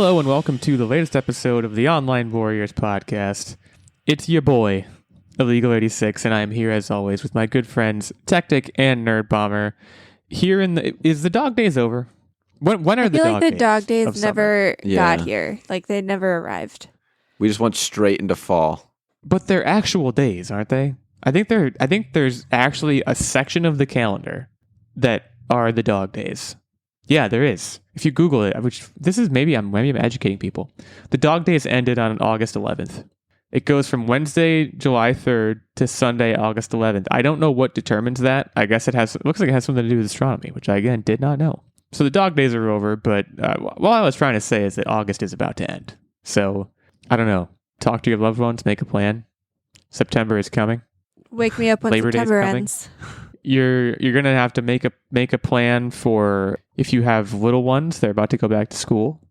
Hello and welcome to the latest episode of the Online Warriors podcast. It's your boy, Illeagle 86, and I am here as always with my good friends Techtic and Nerdbomber. Here is the dog days over? When are the dog days? I feel like the dog days never got Yeah. here. Like they never arrived. We just went straight into fall. But they're actual days, aren't they? I think there's actually a section of the calendar that are the dog days. Yeah, there is. If you Google it, which this is maybe I'm educating people. The dog days ended on August 11th. It goes from Wednesday, July 3rd to Sunday, August 11th. I don't know what determines that. I guess it looks like it has something to do with astronomy, which I again did not know. So the dog days are over, but what I was trying to say is that August is about to end. So I don't know. Talk to your loved ones, make a plan. September is coming. Wake me up when Labor Day's September coming. ends. You're gonna have to make a plan for if you have little ones, they're about to go back to school.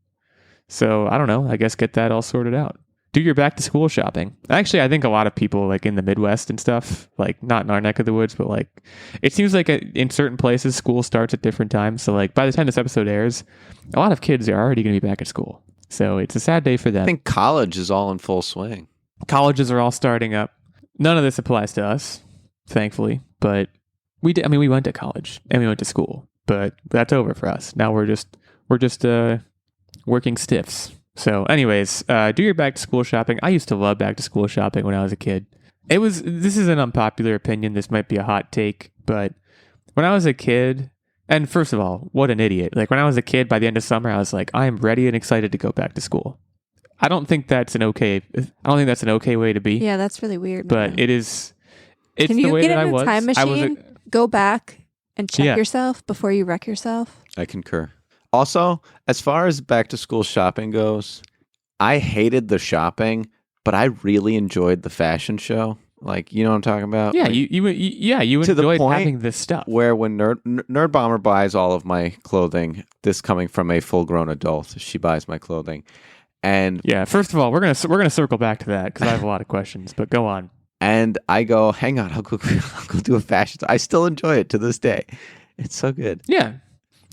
So I don't know. I guess get that all sorted out. Do your back to school shopping. Actually, I think a lot of people like in the Midwest and stuff, like not in our neck of the woods, but like it seems like in certain places school starts at different times. So like by the time this episode airs, a lot of kids are already going to be back at school. So it's a sad day for them. I think college is all in full swing. Colleges are all starting up. None of this applies to us, thankfully, but we did. I mean, we went to college and we went to school, but that's over for us. Now we're just working stiffs. So anyways, do your back to school shopping. I used to love back to school shopping when I was a kid. This is an unpopular opinion. This might be a hot take, but when I was a kid, and first of all, what an idiot. Like when I was a kid, by the end of summer, I was like, I am ready and excited to go back to school. I don't think that's an okay way to be. Yeah, that's really weird. But man. it is. It's Can the you way get that in I a was. time machine? Go back and check yourself before you wreck yourself. I concur. Also, as far as back to school shopping goes, I hated the shopping, but I really enjoyed the fashion show. Like, you know what I'm talking about? Yeah, Like, you to the enjoyed point having this stuff. where when Nerdbomber buys all of my clothing, this coming from a full-grown adult, she buys my clothing. And Yeah, first of all, we're gonna circle back to that because I have a lot of questions. But go on. And I go, hang on, I'll go do a fashion. I still enjoy it to this day. It's so good. Yeah,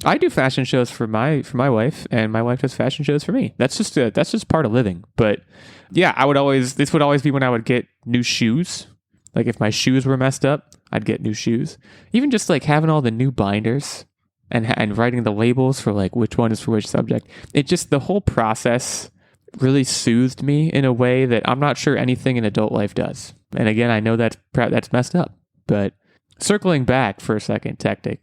I do fashion shows for my wife, and my wife does fashion shows for me. That's just part of living. But yeah, this would always be when I would get new shoes. Like if my shoes were messed up, I'd get new shoes. Even just like having all the new binders and writing the labels for like which one is for which subject. It just the whole process really soothed me in a way that I'm not sure anything in adult life does. And again, I know that's messed up. But circling back for a second, Techtic,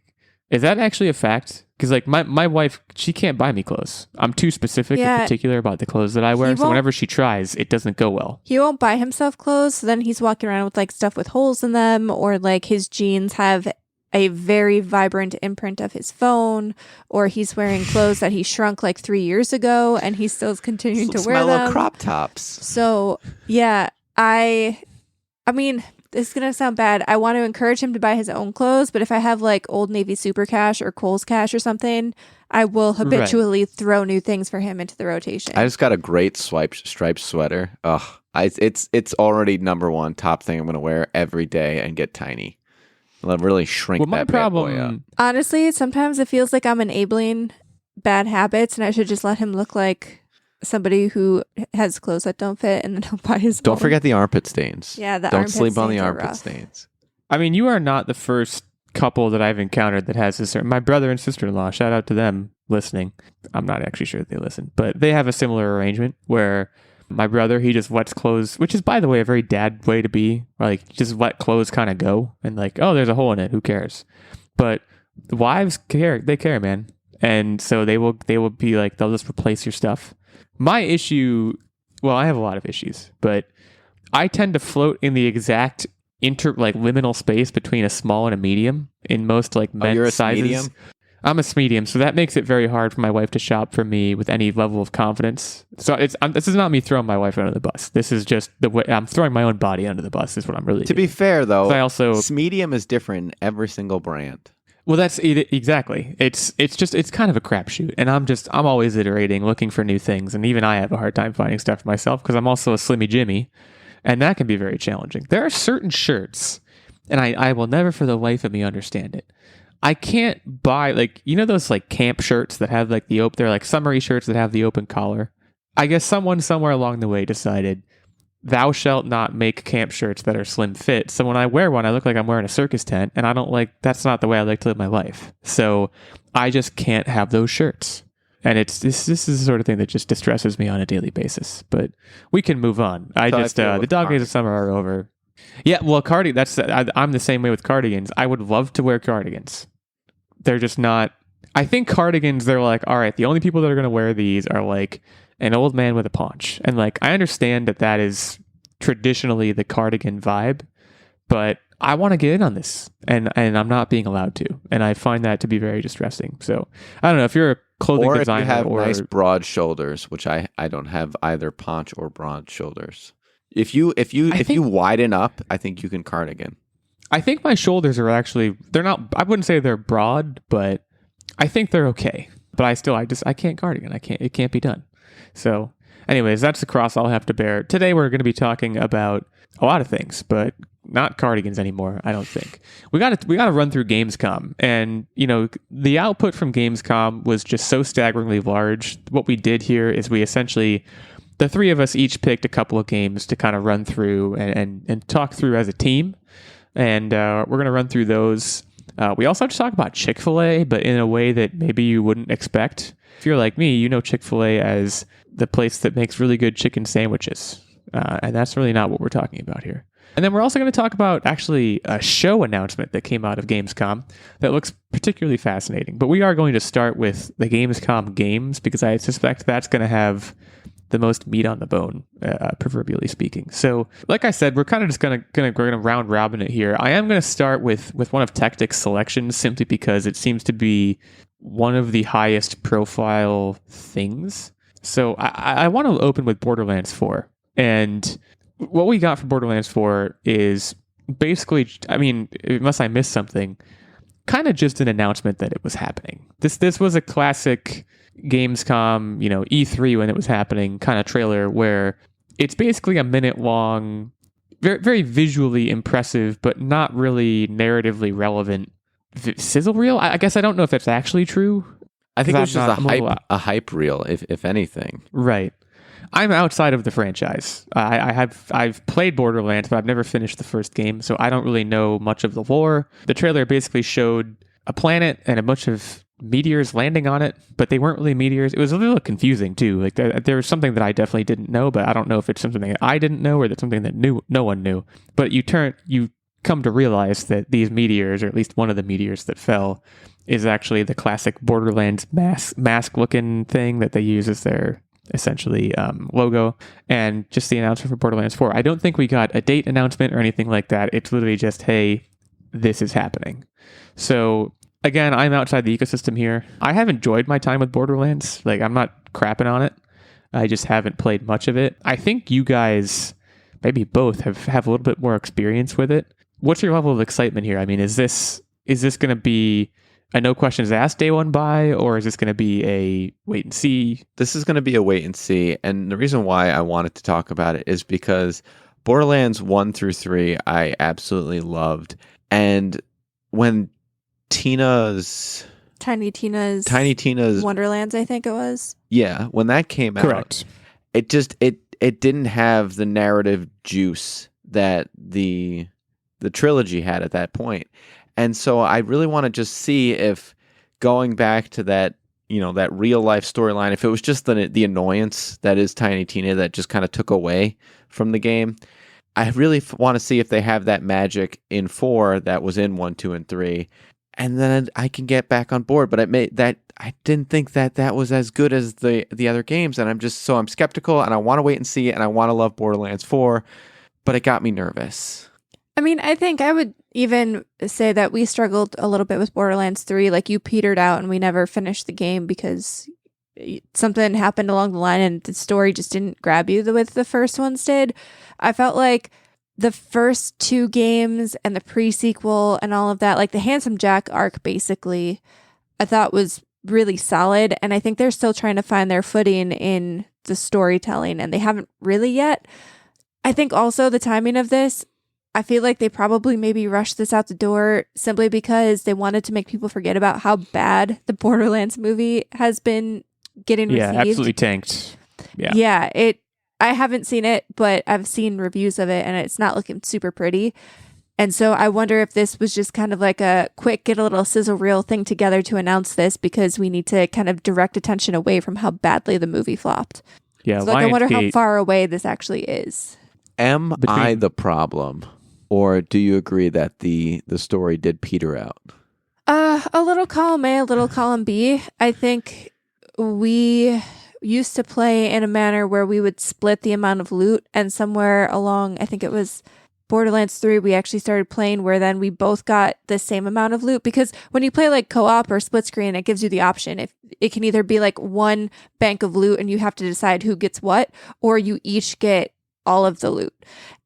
is that actually a fact? Because like my wife, she can't buy me clothes. I'm too specific and particular about the clothes that I wear. So whenever she tries, it doesn't go well. He won't buy himself clothes. So then he's walking around with like stuff with holes in them, or like his jeans have a very vibrant imprint of his phone, or he's wearing clothes that he shrunk like 3 years ago and he still is continuing to wear my little them. crop tops. So yeah, I mean, this is gonna sound bad. I want to encourage him to buy his own clothes, but if I have like Old Navy Super Cash or Kohl's Cash or something, I will habitually throw new things for him into the rotation. I just got a great striped sweater. It's already number one top thing I'm going to wear every day and get tiny. I'll really shrink My that bad boy up. problem, Honestly, sometimes it feels like I'm enabling bad habits, and I should just let him look like somebody who has clothes that don't fit, and then he'll buy his Don't own. forget the armpit stains. Yeah, the Don't armpit sleep on the stains are armpit rough. stains. I mean, you are not the first couple that I've encountered that has this. My brother and sister-in-law, shout out to them listening. I'm not actually sure they listen, but they have a similar arrangement where my brother, he just lets clothes, which is, by the way, a very dad way to be, like just let clothes kind of go and like, oh, there's a hole in it. Who cares? But the wives care. They care, man. And so they will be like, they'll just replace your stuff. My issue, well, I have a lot of issues, but I tend to float in the exact liminal space between a small and a medium in most like men's you're a sizes. medium? I'm a medium, so that makes it very hard for my wife to shop for me with any level of confidence. So this is not me throwing my wife under the bus. This is just the way I'm throwing my own body under the bus. Is what I'm really. To be fair, though, I medium is different in every single brand. Well, that's it, exactly. It's kind of a crapshoot, and I'm always iterating, looking for new things, and even I have a hard time finding stuff for myself because I'm also a Slimmy Jimmy, and that can be very challenging. There are certain shirts, and I will never for the life of me understand it. I can't buy like those like camp shirts that have like they're like summery shirts that have the open collar. I guess someone somewhere along the way decided thou shalt not make camp shirts that are slim fit. So when I wear one, I look like I'm wearing a circus tent, and that's not the way I like to live my life. So I just can't have those shirts. And this is the sort of thing that just distresses me on a daily basis. But we can move on. The dog days of summer are over. Yeah, well, I'm the same way with cardigans. I would love to wear cardigans. They're just not. I think cardigans, they're like, all right, the only people that are going to wear these are like an old man with a paunch. And like, I understand that is traditionally the cardigan vibe, but I want to get in on this, and I'm not being allowed to. And I find that to be very distressing. So I don't know if you're a clothing designer, if you have nice broad shoulders, which I don't have either paunch or broad shoulders. If you widen up, I think you can cardigan. I think my shoulders are actually, they're not, I wouldn't say they're broad, but I think they're okay. But I can't cardigan. It can't be done. So anyways, that's the cross I'll have to bear. Today we're going to be talking about a lot of things, but not cardigans anymore, I don't think. We got to run through Gamescom, and the output from Gamescom was just so staggeringly large. What we did here is we essentially, the three of us each picked a couple of games to kind of run through and talk through as a team. And we're going to run through those. We also have to talk about Chick-Fil-A, but in a way that maybe you wouldn't expect. If you're like me, you know Chick-Fil-A as the place that makes really good chicken sandwiches. And that's really not what we're talking about here. And then we're also going to talk about actually a show announcement that came out of Gamescom that looks particularly fascinating. But we are going to start with the Gamescom games because I suspect that's going to have the most meat on the bone, proverbially speaking. So, like I said, we're kind of just gonna round robin it here. I am gonna start with one of Techtic's selections simply because it seems to be one of the highest profile things. So I want to open with Borderlands 4, and what we got for Borderlands 4 is basically, I mean, unless I missed something, kind of just an announcement that it was happening. This was a classic Gamescom, E3 when it was happening kind of trailer where it's basically a minute long, very, very visually impressive, but not really narratively relevant sizzle reel. I guess I don't know if that's actually true. I think it was just a hype reel, if anything. Right. I'm outside of the franchise. I've played Borderlands, but I've never finished the first game, so I don't really know much of the lore. The trailer basically showed a planet and a bunch of meteors landing on it, but they weren't really meteors. It was a little confusing too. Like there was something that I definitely didn't know, but I don't know if it's something that I didn't know or that's something that no one knew. But you come to realize that these meteors, or at least one of the meteors that fell, is actually the classic Borderlands mask looking thing that they use as their essentially logo, and just the announcement for Borderlands 4. I don't think we got a date announcement or anything like that. It's literally just, hey, this is happening. So again, I'm outside the ecosystem here. I have enjoyed my time with Borderlands. Like, I'm not crapping on it. I just haven't played much of it. I think you guys, maybe both, have a little bit more experience with it. What's your level of excitement here? I mean, is this going to be a no questions asked day one buy, or is this going to be a wait and see? This is going to be a wait and see. And the reason why I wanted to talk about it is because Borderlands 1 through 3, I absolutely loved. And when Tiny Tina's Wonderlands, I think it was. Yeah, when that came Correct. out, it didn't have the narrative juice that the trilogy had at that point. And so I really want to just see if going back to that, that real life storyline, if it was just the annoyance that is Tiny Tina that just kind of took away from the game. I really want to see if they have that magic in 4 that was in 1, 2, and 3. And then I can get back on board. But I didn't think that was as good as the other games. And I'm skeptical, and I want to wait and see it, and I want to love Borderlands 4, but it got me nervous. I mean, I think I would even say that we struggled a little bit with Borderlands 3. Like, you petered out and we never finished the game because something happened along the line and the story just didn't grab you the way the first ones did. I felt like the first 2 games and the pre-sequel and all of that, like the Handsome Jack arc, basically, I thought was really solid. And I think they're still trying to find their footing in the storytelling, and they haven't really yet. I think also the timing of this, I feel like they probably maybe rushed this out the door simply because they wanted to make people forget about how bad the Borderlands movie has been getting received. Yeah, absolutely tanked. Yeah. Yeah, I haven't seen it, but I've seen reviews of it and it's not looking super pretty. And so I wonder if this was just kind of like a quick get a little sizzle reel thing together to announce this because we need to kind of direct attention away from how badly the movie flopped. Yeah, so I wonder how far away this actually is. Am I the problem? Or do you agree that the story did peter out? A little column A, a little column B. I think we used to play in a manner where we would split the amount of loot, and somewhere along, I think it was Borderlands 3, we actually started playing where then we both got the same amount of loot, because when you play like co-op or split screen, it gives you the option. If it can either be like one bank of loot and you have to decide who gets what, or you each get all of the loot.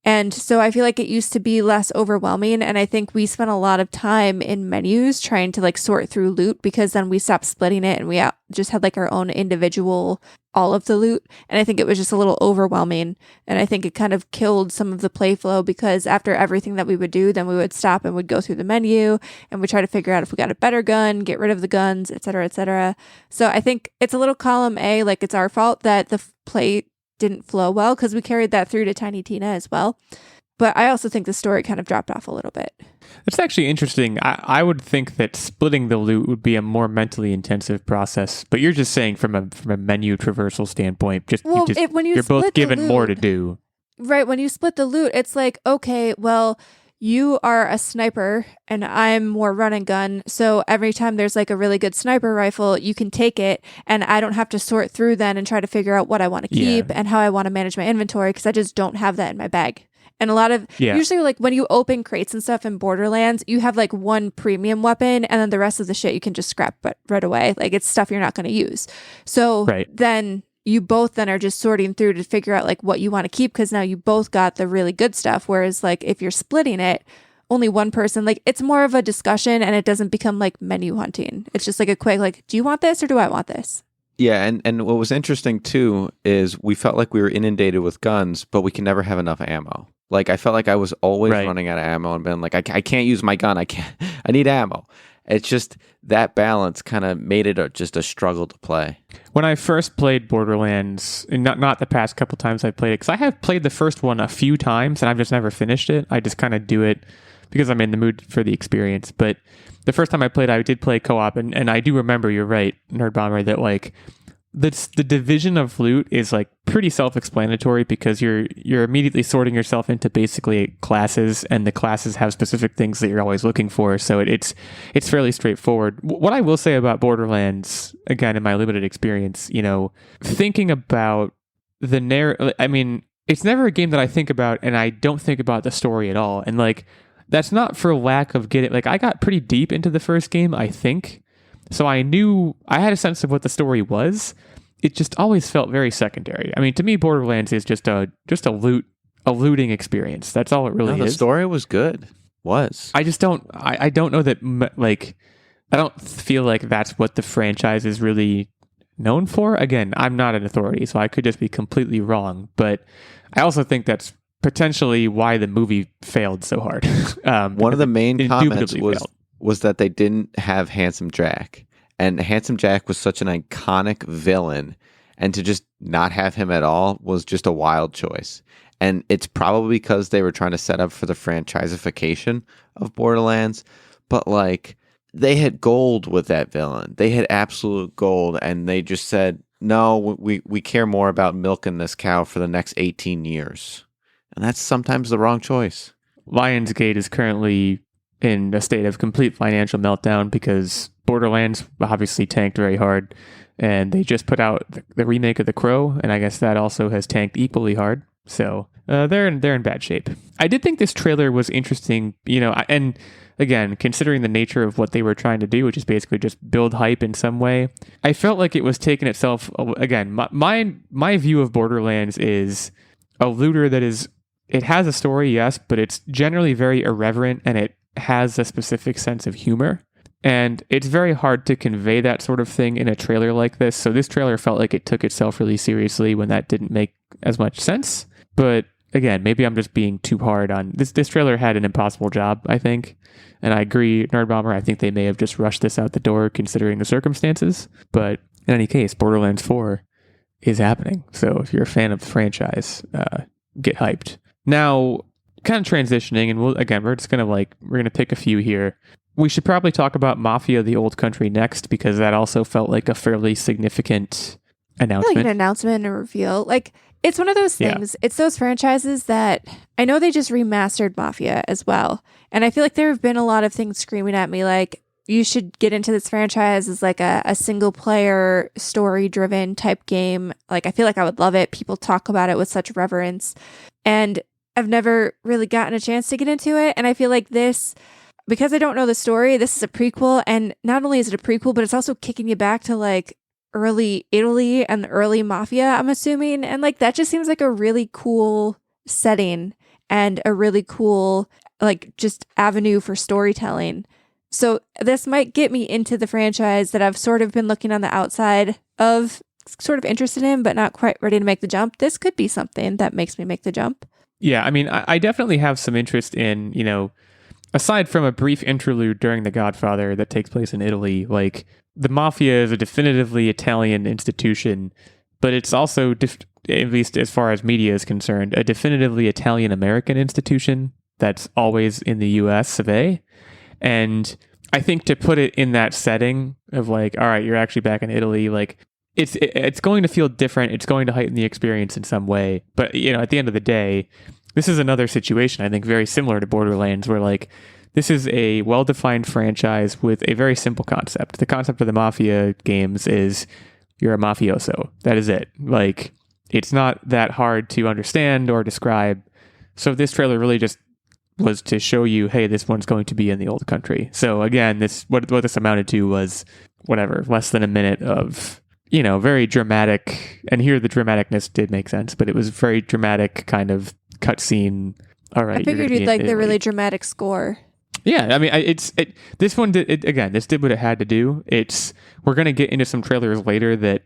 And so I feel like it used to be less overwhelming. And I think we spent a lot of time in menus trying to like sort through loot, because then we stopped splitting it and we just had like our own individual, all of the loot. And I think it was just a little overwhelming. And I think it kind of killed some of the play flow, because after everything that we would do, then we would stop and would go through the menu and we try to figure out if we got a better gun, get rid of the guns, et cetera, et cetera. So I think it's a little column A, like it's our fault that the play didn't flow well, because we carried that through to Tiny Tina as well. But I also think the story kind of dropped off a little bit. It's actually interesting. I would think that splitting the loot would be a more mentally intensive process, but you're just saying from a menu traversal standpoint, you're both given more to do. Right. When you split the loot, it's like, okay, well, you are a sniper and I'm more run and gun. So every time there's like a really good sniper rifle, you can take it and I don't have to sort through then and try to figure out what I want to keep and how I want to manage my inventory, because I just don't have that in my bag. And a lot of, usually like when you open crates and stuff in Borderlands, you have like one premium weapon and then the rest of the shit you can just scrap right away. Like it's stuff you're not going to use. So then you both then are just sorting through to figure out like what you want to keep, because now you both got the really good stuff. Whereas like if you're splitting it, only one person, like it's more of a discussion and it doesn't become like menu hunting. It's just like a quick like, do you want this or do I want this? Yeah, and what was interesting too is we felt like we were inundated with guns, but we can never have enough ammo. Like I felt like I was always running out of ammo and been like, I can't use my gun. I need ammo. It's just that balance kind of made it just a struggle to play. When I first played Borderlands, and not the past couple times I played it, because I have played the first one a few times and I've just never finished it. I just kind of do it because I'm in the mood for the experience. But the first time I played, I did play co-op, and I do remember, you're right, Nerdbomber, that like the division of loot is like pretty self-explanatory, because you're immediately sorting yourself into basically classes, and the classes have specific things that you're always looking for. So it's fairly straightforward. What I will say about Borderlands, again, in my limited experience, thinking about the narrative, I mean, it's never a game that I think about, and I don't think about the story at all. And like, that's not for lack of getting, like I got pretty deep into the first game, I think. So I had a sense of what the story was. It just always felt very secondary. I mean, to me, Borderlands is just a looting experience. That's all it really is. The story was good. I just don't. I don't know that. Like, I don't feel like that's what the franchise is really known for. Again, I'm not an authority, so I could just be completely wrong. But I also think that's potentially why the movie failed so hard. One of the main comments was that they didn't have Handsome Jack. And Handsome Jack was such an iconic villain. And to just not have him at all was just a wild choice. And it's probably because they were trying to set up for the franchiseification of Borderlands. But like, they had gold with that villain. They had absolute gold. And they just said, no, we care more about milking this cow for the next 18 years. And that's sometimes the wrong choice. Lionsgate is currently in a state of complete financial meltdown, because Borderlands obviously tanked very hard, and they just put out the remake of The Crow, and I guess that also has tanked equally hard. So they're in bad shape. I did think this trailer was interesting, and again, considering the nature of what they were trying to do, which is basically just build hype in some way, I felt like it was taking itself, again, my view of Borderlands is a looter that is, it has a story, yes, but it's generally very irreverent, and it has a specific sense of humor. And it's very hard to convey that sort of thing in a trailer like this. So this trailer felt like it took itself really seriously when that didn't make as much sense. But again, maybe I'm just being too hard on this. This trailer had an impossible job, I think. And I agree, Nerdbomber, I think they may have just rushed this out the door considering the circumstances. But in any case, Borderlands 4 is happening. So if you're a fan of the franchise, get hyped. Now, kind of transitioning, and we're just going to we're going to pick a few here. We should probably talk about Mafia: The Old Country next, because that also felt like a fairly significant announcement. Like an announcement and a reveal. Like, it's one of those things. Yeah. It's those franchises that I know they just remastered Mafia as well. And I feel like there have been a lot of things screaming at me like, you should get into this franchise as like a single player story driven type game. Like, I feel like I would love it. People talk about it with such reverence. And I've never really gotten a chance to get into it. And I feel like this, because I don't know the story, this is a prequel. And not only is it a prequel, but it's also kicking you back to like early Italy and the early Mafia, I'm assuming. And like, that just seems like a really cool setting and a really cool, like, just avenue for storytelling. So this might get me into the franchise that I've sort of been looking on the outside of, sort of interested in, but not quite ready to make the jump. This could be something that makes me make the jump. Yeah, I mean, I definitely have some interest in, aside from a brief interlude during The Godfather that takes place in Italy, like, the Mafia is a definitively Italian institution, but it's also, at least as far as media is concerned, a definitively Italian-American institution that's always in the US of A. And I think to put it in that setting of like, all right, you're actually back in Italy, like, it's going to feel different. It's going to heighten the experience in some way. But, at the end of the day, this is another situation, I think, very similar to Borderlands, where like, this is a well-defined franchise with a very simple concept. The concept of the Mafia games is you're a mafioso. That is it. Like, it's not that hard to understand or describe. So this trailer really just was to show you, hey, this one's going to be in the old country. So again, what this amounted to was less than a minute of, very dramatic. And here the dramaticness did make sense, but it was very dramatic kind of cutscene. All right. I figured you'd like the really dramatic score. Yeah, I mean, this one did it again. This did what it had to do. We're going to get into some trailers later that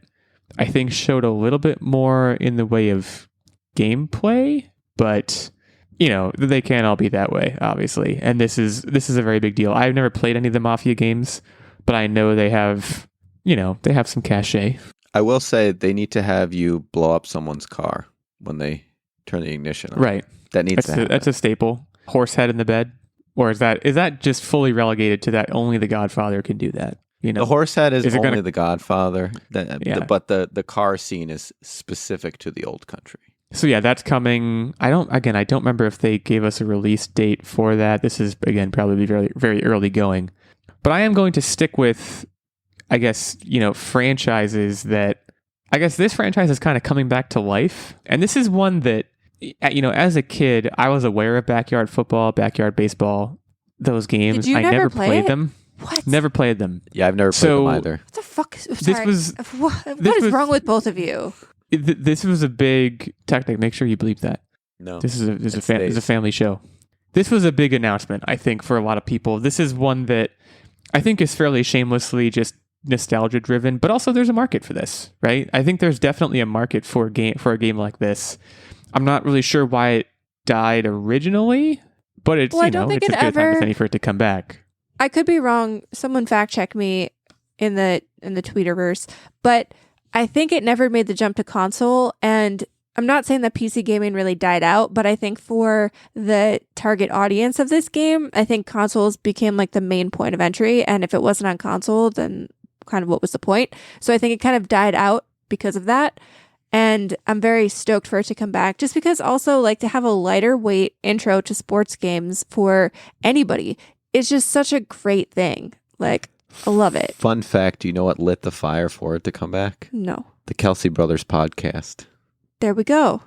I think showed a little bit more in the way of gameplay, but they can't all be that way, obviously. And this is a very big deal. I've never played any of the Mafia games, but I know they have, they have some cachet. I will say they need to have you blow up someone's car when they turn the ignition on. Right. That needs to happen. That's a staple. Horse head in the bed. Or is that just fully relegated to that only the Godfather can do that? The horse head is only the Godfather, but the car scene is specific to the old country. So yeah, that's coming. I don't remember if they gave us a release date for that. This is, again, probably very, very early going. But I am going to stick with, I guess, franchises that, I guess this franchise is kind of coming back to life. And this is one that, as a kid, I was aware of backyard football, backyard baseball, those games. Did you I never played them. What? Never played them. Yeah, I've never played them either. What the fuck? Sorry. What is wrong with both of you? This was a big Techtic. Make sure you bleep that. No, this is a family show. This was a big announcement, I think, for a lot of people. This is one that I think is fairly shamelessly just nostalgia driven, but also there's a market for this, right? I think there's definitely a market for a game like this. I'm not really sure why it died originally, but it's it's a good time, if any, for it to come back. I could be wrong. Someone fact check me in the Twitterverse, but I think it never made the jump to console. And I'm not saying that PC gaming really died out, but I think for the target audience of this game, I think consoles became like the main point of entry. And if it wasn't on console, then kind of what was the point? So I think it kind of died out because of that. And I'm very stoked for it to come back, just because also, like, to have a lighter weight intro to sports games for anybody is just such a great thing. Like, I love it. Fun fact, do you know what lit the fire for it to come back? No. The Kelsey Brothers podcast. There we go.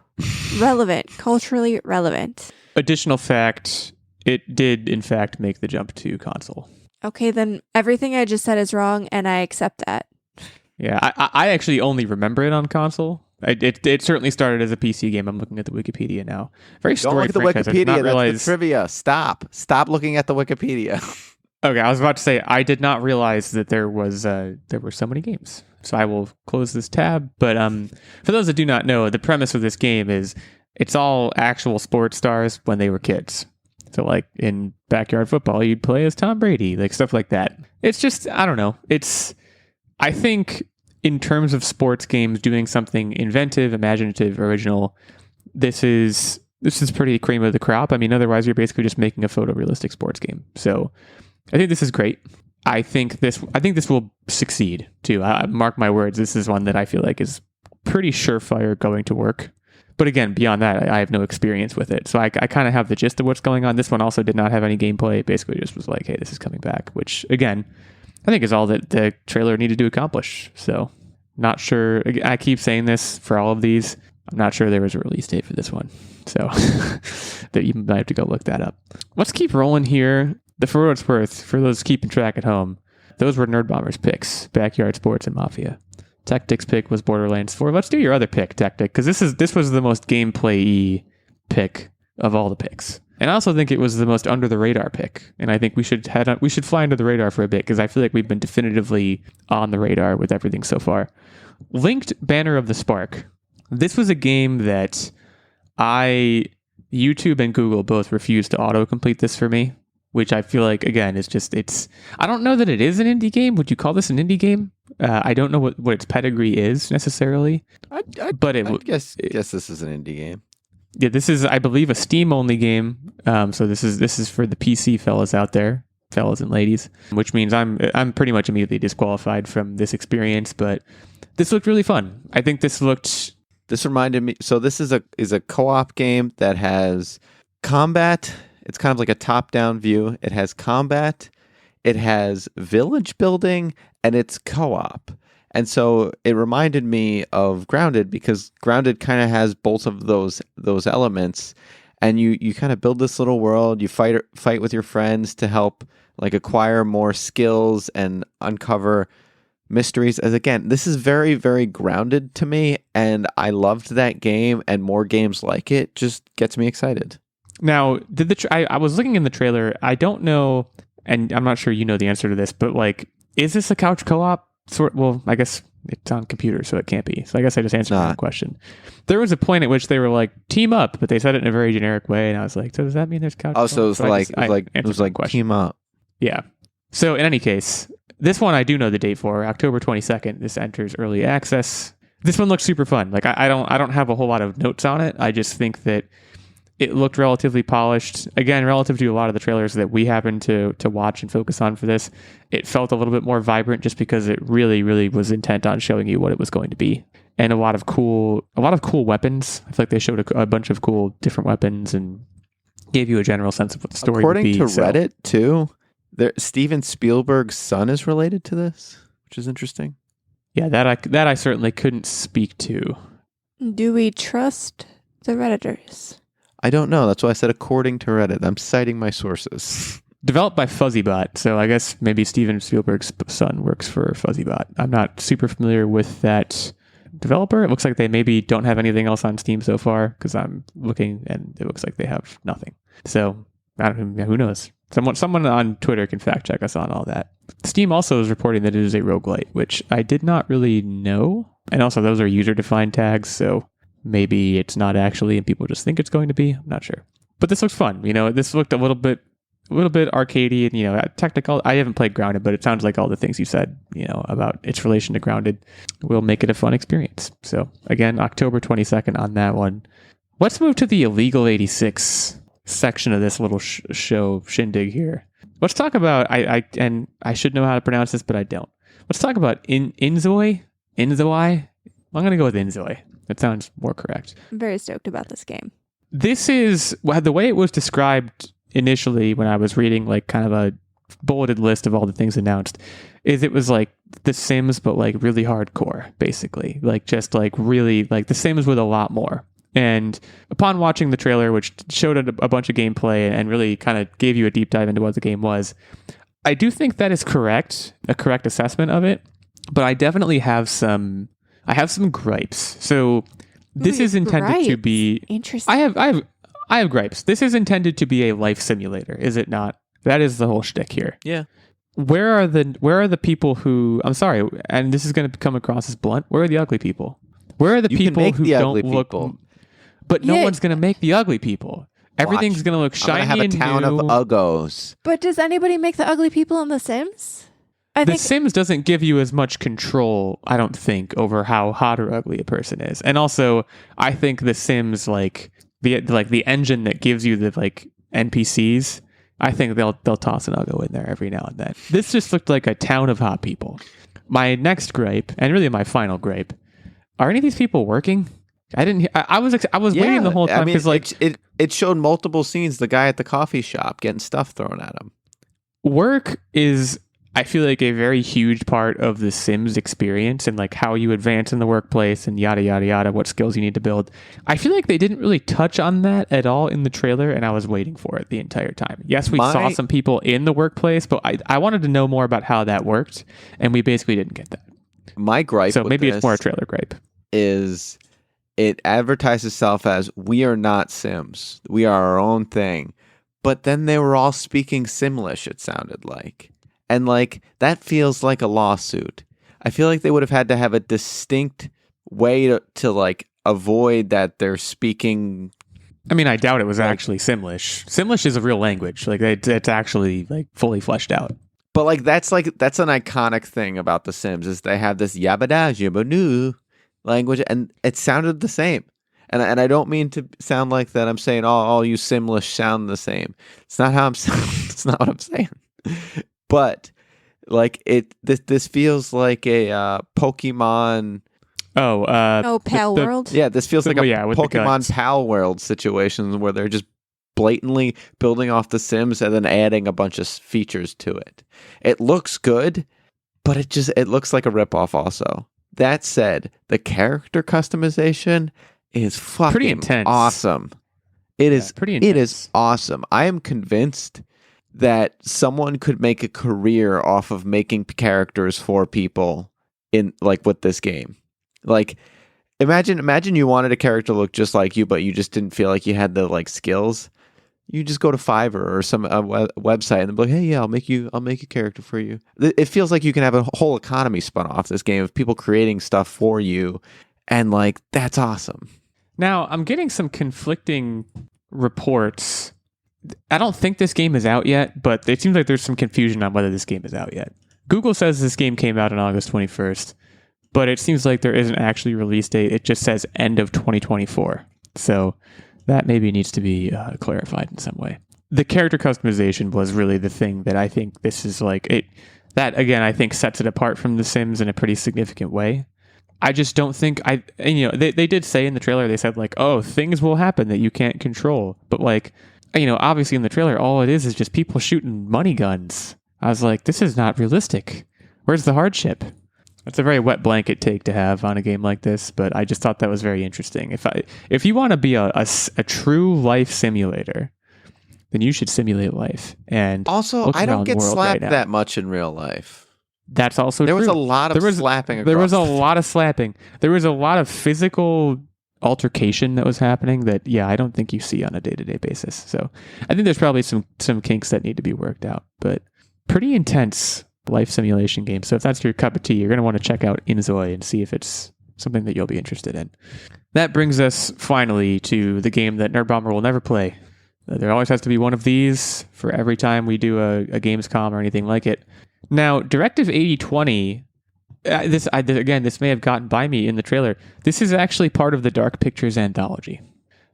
Relevant. Culturally relevant. Additional fact, it did, in fact, make the jump to console. Okay, then everything I just said is wrong, and I accept that. Yeah, I actually only remember it on console. It certainly started as a PC game. I'm looking at the Wikipedia now. Very storied Don't look at the franchise. Wikipedia. That's the trivia. Stop looking at the Wikipedia. Okay, I was about to say I did not realize that there were so many games. So I will close this tab. But for those that do not know, the premise of this game is it's all actual sports stars when they were kids. So like in backyard football, you'd play as Tom Brady, like stuff like that. It's just, I don't know. I think in terms of sports games doing something inventive, imaginative, original, this is pretty cream of the crop. I mean, otherwise you're basically just making a photorealistic sports game. So I think this is great. I think this will succeed too. Mark my words. This is one that I feel like is pretty surefire going to work. But again, beyond that, I have no experience with it. So I kind of have the gist of what's going on. This one also did not have any gameplay. It basically just was like, hey, this is coming back, which again, I think is all that the trailer needed to accomplish. So not sure. I keep saying this for all of these. I'm not sure there was a release date for this one. So that you might have to go look that up. Let's keep rolling here. For what it's worth, for those keeping track at home, those were Nerdbomber's picks, Backyard Sports and Mafia. Techtic's pick was Borderlands 4. Let's do your other pick, Techtic, because this was the most gameplay-y pick of all the picks. And I also think it was the most under the radar pick. And I think we should fly under the radar for a bit, because I feel like we've been definitively on the radar with everything so far. Llynked Banner of the Spark. This was a game that YouTube and Google both refused to autocomplete this for me, which I feel like, again, I don't know that it is an indie game. Would you call this an indie game? I don't know what its pedigree is necessarily. I guess this is an indie game. Yeah, this is, I believe, a Steam-only game. So this is for the PC fellas out there, fellas and ladies, which means I'm pretty much immediately disqualified from this experience, but this looked really fun. I think this reminded me, so this is a co-op game that has combat. It's kind of like a top-down view. It has combat, it has village building, and it's co-op. And so it reminded me of Grounded, because Grounded kind of has both of those elements. And you kind of build this little world. You fight with your friends to help like acquire more skills and uncover mysteries. As again, this is very, very Grounded to me, and I loved that game. And more games like it just gets me excited. Now, I was looking in the trailer. I don't know, and I'm not sure you know the answer to this, but like, is this a couch co-op? Well, I guess it's on computer, so it can't be. So I guess I just answered that question. There was a point at which they were like, team up, but they said it in a very generic way, and I was like, so does that mean there's couch co-op? So it was like team up. Yeah. So in any case, this one I do know the date for, October 22nd. This enters early access. This one looks super fun. Like I don't have a whole lot of notes on it. I just think that it looked relatively polished. Again, relative to a lot of the trailers that we happened to watch and focus on for this, it felt a little bit more vibrant just because it really, really was intent on showing you what it was going to be. And a lot of cool weapons. I feel like they showed a bunch of cool different weapons and gave you a general sense of what the story would be. According to Reddit, too, Steven Spielberg's son is related to this, which is interesting. Yeah, that I certainly couldn't speak to. Do we trust the Redditors? I don't know. That's why I said according to Reddit. I'm citing my sources. Developed by FuzzyBot, so I guess maybe Steven Spielberg's son works for FuzzyBot. I'm not super familiar with that developer. It looks like they maybe don't have anything else on Steam so far, because I'm looking and it looks like they have nothing. So I don't know, who knows? Someone on Twitter can fact check us on all that. Steam also is reporting that it is a roguelite, which I did not really know. And also those are user-defined tags, so maybe it's not actually, and people just think it's going to be. I'm not sure. But this looks fun. This looked a little bit arcadey, and technical. I haven't played Grounded, but it sounds like all the things you said, about its relation to Grounded will make it a fun experience. So again, October 22nd on that one. Let's move to the Illeagle 86 section of this little show shindig here. Let's talk about I should know how to pronounce this, but I don't. Let's talk about InZOI. InZOI. I'm going to go with InZOI. That sounds more correct. I'm very stoked about this game. This is the way it was described initially when I was reading like kind of a bulleted list of all the things announced, is it was like The Sims, but like really hardcore, basically. Like just like really like The Sims with a lot more. And upon watching the trailer, which showed a bunch of gameplay and really kind of gave you a deep dive into what the game was, I do think that is correct, a correct assessment of it. But I definitely have some gripes. So this is intended to be interesting. I have gripes. This is intended to be a life simulator, is it not? That is the whole shtick here. Yeah. Where are the people who, I'm sorry, and this is going to come across as blunt, where are the ugly people? Where are the people who don't look... but no Yeah. one's going to make the ugly people. Everything's Watch. going to look I'm gonna shiny have a and town new. of uggos. But does anybody make the ugly people in The Sims? I The think Sims doesn't give you as much control, I don't think, over how hot or ugly a person is. And also, I think The Sims, like the engine that gives you the like NPCs, I think they'll toss an uggo in there every now and then. This just looked like a town of hot people. My next gripe, and really my final gripe, are any of these people working? I didn't. I was waiting the whole time because it showed multiple scenes. The guy at the coffee shop getting stuff thrown at him. Work is, I feel like, a very huge part of the Sims experience and like how you advance in the workplace and yada yada yada, what skills you need to build. I feel like they didn't really touch on that at all in the trailer, and I was waiting for it the entire time. Yes, we saw some people in the workplace, but I wanted to know more about how that worked, and we basically didn't get that. My gripe, so with maybe this it's more a trailer gripe. Is it advertised itself as we are not Sims, we are our own thing, but then they were all speaking Simlish. It sounded like. And like that feels like a lawsuit. I feel like they would have had to have a distinct way to like avoid that they're speaking. I mean, I doubt it was actually Simlish. Simlish is a real language. Like it's actually like fully fleshed out. But like that's an iconic thing about The Sims is they have this yabada yabadoo language, and it sounded the same. And I don't mean to sound like that. I'm saying all you Simlish sound the same. It's not how I'm. It's not what I'm saying. But like this feels like a Pokemon. Pal World. Yeah, this feels like a with Pokemon Pal World situation where they're just blatantly building off The Sims and then adding a bunch of features to it. It looks good, but it looks like a ripoff. Also, that said, the character customization is fucking pretty intense. Awesome. It is pretty intense. It is awesome. I am convinced that someone could make a career off of making characters for people in like with this game. Like imagine you wanted a character to look just like you, but you just didn't feel like you had the like skills. You just go to Fiverr or some website and be like, hey, yeah, I'll make a character for you. It feels like you can have a whole economy spun off this game of people creating stuff for you, and like that's awesome. Now I'm getting some conflicting reports. I don't think this game is out yet, but it seems like there's some confusion on whether this game is out yet. Google says this game came out on August 21st, but it seems like there isn't actually a release date. It just says end of 2024. So that maybe needs to be clarified in some way. The character customization was really the thing that I think this is like it. That again, I think sets it apart from The Sims in a pretty significant way. I just don't think they did say in the trailer, they said like, oh, things will happen that you can't control, but like, obviously in the trailer, all it is just people shooting money guns. I was like, this is not realistic. Where's the hardship? That's a very wet blanket take to have on a game like this, but I just thought that was very interesting. If you want to be a true life simulator, then you should simulate life. And also, I don't get slapped that much in real life. That's also there true. Was a lot of slapping. There was a lot of slapping. There was a lot of physical altercation that was happening that, I don't think you see on a day-to-day basis. So I think there's probably some kinks that need to be worked out, but pretty intense life simulation game. So if that's your cup of tea, you're going to want to check out InZOI and see if it's something that you'll be interested in. That brings us finally to the game that Nerdbomber will never play. There always has to be one of these for every time we do a Gamescom or anything like it. Now, Directive 8020, this may have gotten by me in the trailer. This is actually part of the Dark Pictures Anthology.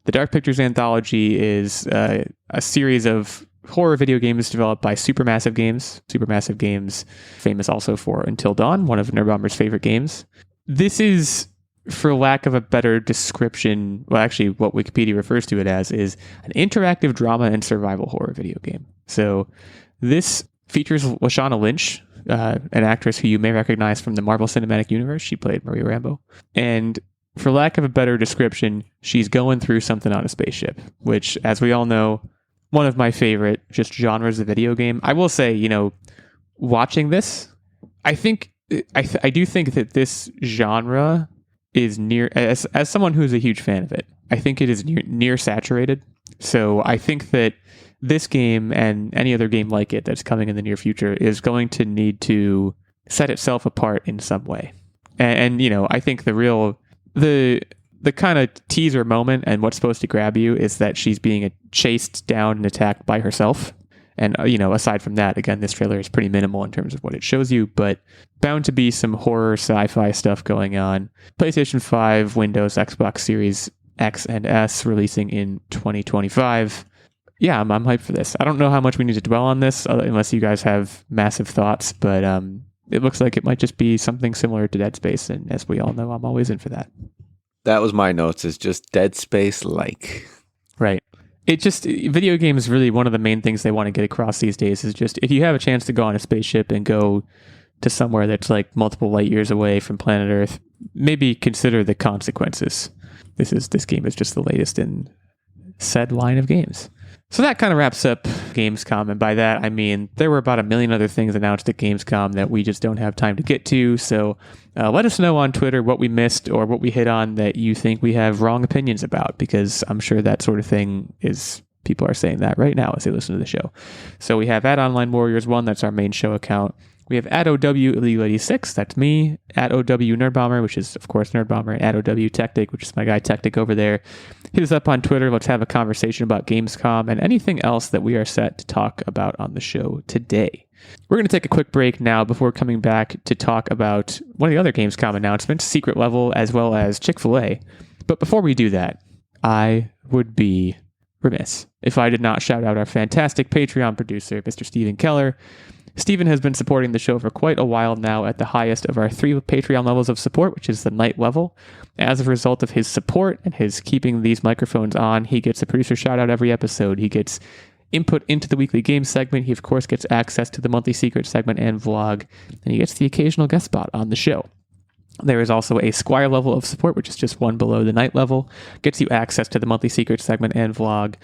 The Dark Pictures Anthology is a series of horror video games developed by Supermassive Games. Supermassive Games, famous also for Until Dawn, one of Nerdbomber's favorite games. This is, for lack of a better description, well, actually, what Wikipedia refers to it as is an interactive drama and survival horror video game. So this features Lashana Lynch, an actress who you may recognize from the Marvel Cinematic Universe. She played Maria Rambeau. And for lack of a better description, she's going through something on a spaceship, which, as we all know, one of my favorite just genres of video game. I will say, watching this, I do think that this genre is near, as someone who's a huge fan of it, I think it is near saturated. So I think that this game and any other game like it that's coming in the near future is going to need to set itself apart in some way. And I think the the kind of teaser moment and what's supposed to grab you is that she's being chased down and attacked by herself. And, aside from that, again, this trailer is pretty minimal in terms of what it shows you, but bound to be some horror sci-fi stuff going on. PlayStation 5, Windows, Xbox Series X and S releasing in 2025. Yeah, I'm hyped for this. I don't know how much we need to dwell on this unless you guys have massive thoughts, but it looks like it might just be something similar to Dead Space, and as we all know, I'm always in for that. That was my notes, is just Dead Space-like. Right. Video games, really one of the main things they want to get across these days is just, if you have a chance to go on a spaceship and go to somewhere that's like multiple light years away from planet Earth, maybe consider the consequences. This game is just the latest in said line of games. So that kind of wraps up Gamescom, and by that I mean there were about a million other things announced at Gamescom that we just don't have time to get to, so let us know on Twitter what we missed or what we hit on that you think we have wrong opinions about, because I'm sure that sort of thing is, people are saying that right now as they listen to the show. So we have @OnlineWarriors1, that's our main show account. We have @OW-Illeagle86, that's me, @OW Nerdbomber, which is, of course, Nerdbomber, and @OW Techtic, which is my guy Techtic over there. Hit us up on Twitter. Let's have a conversation about Gamescom and anything else that we are set to talk about on the show today. We're going to take a quick break now before coming back to talk about one of the other Gamescom announcements, Secret Level, as well as Chick-Fil-A. But before we do that, I would be remiss if I did not shout out our fantastic Patreon producer, Mr. Stephen Keller. Stephen has been supporting the show for quite a while now at the highest of our 3 Patreon levels of support, which is the night level. As a result of his support and his keeping these microphones on, he gets a producer shout out every episode. He gets input into the weekly game segment. He, of course, gets access to the monthly secret segment and vlog, and he gets the occasional guest spot on the show. There is also a Squire level of support, which is just one below the night level, gets you access to the monthly secret segment and vlog,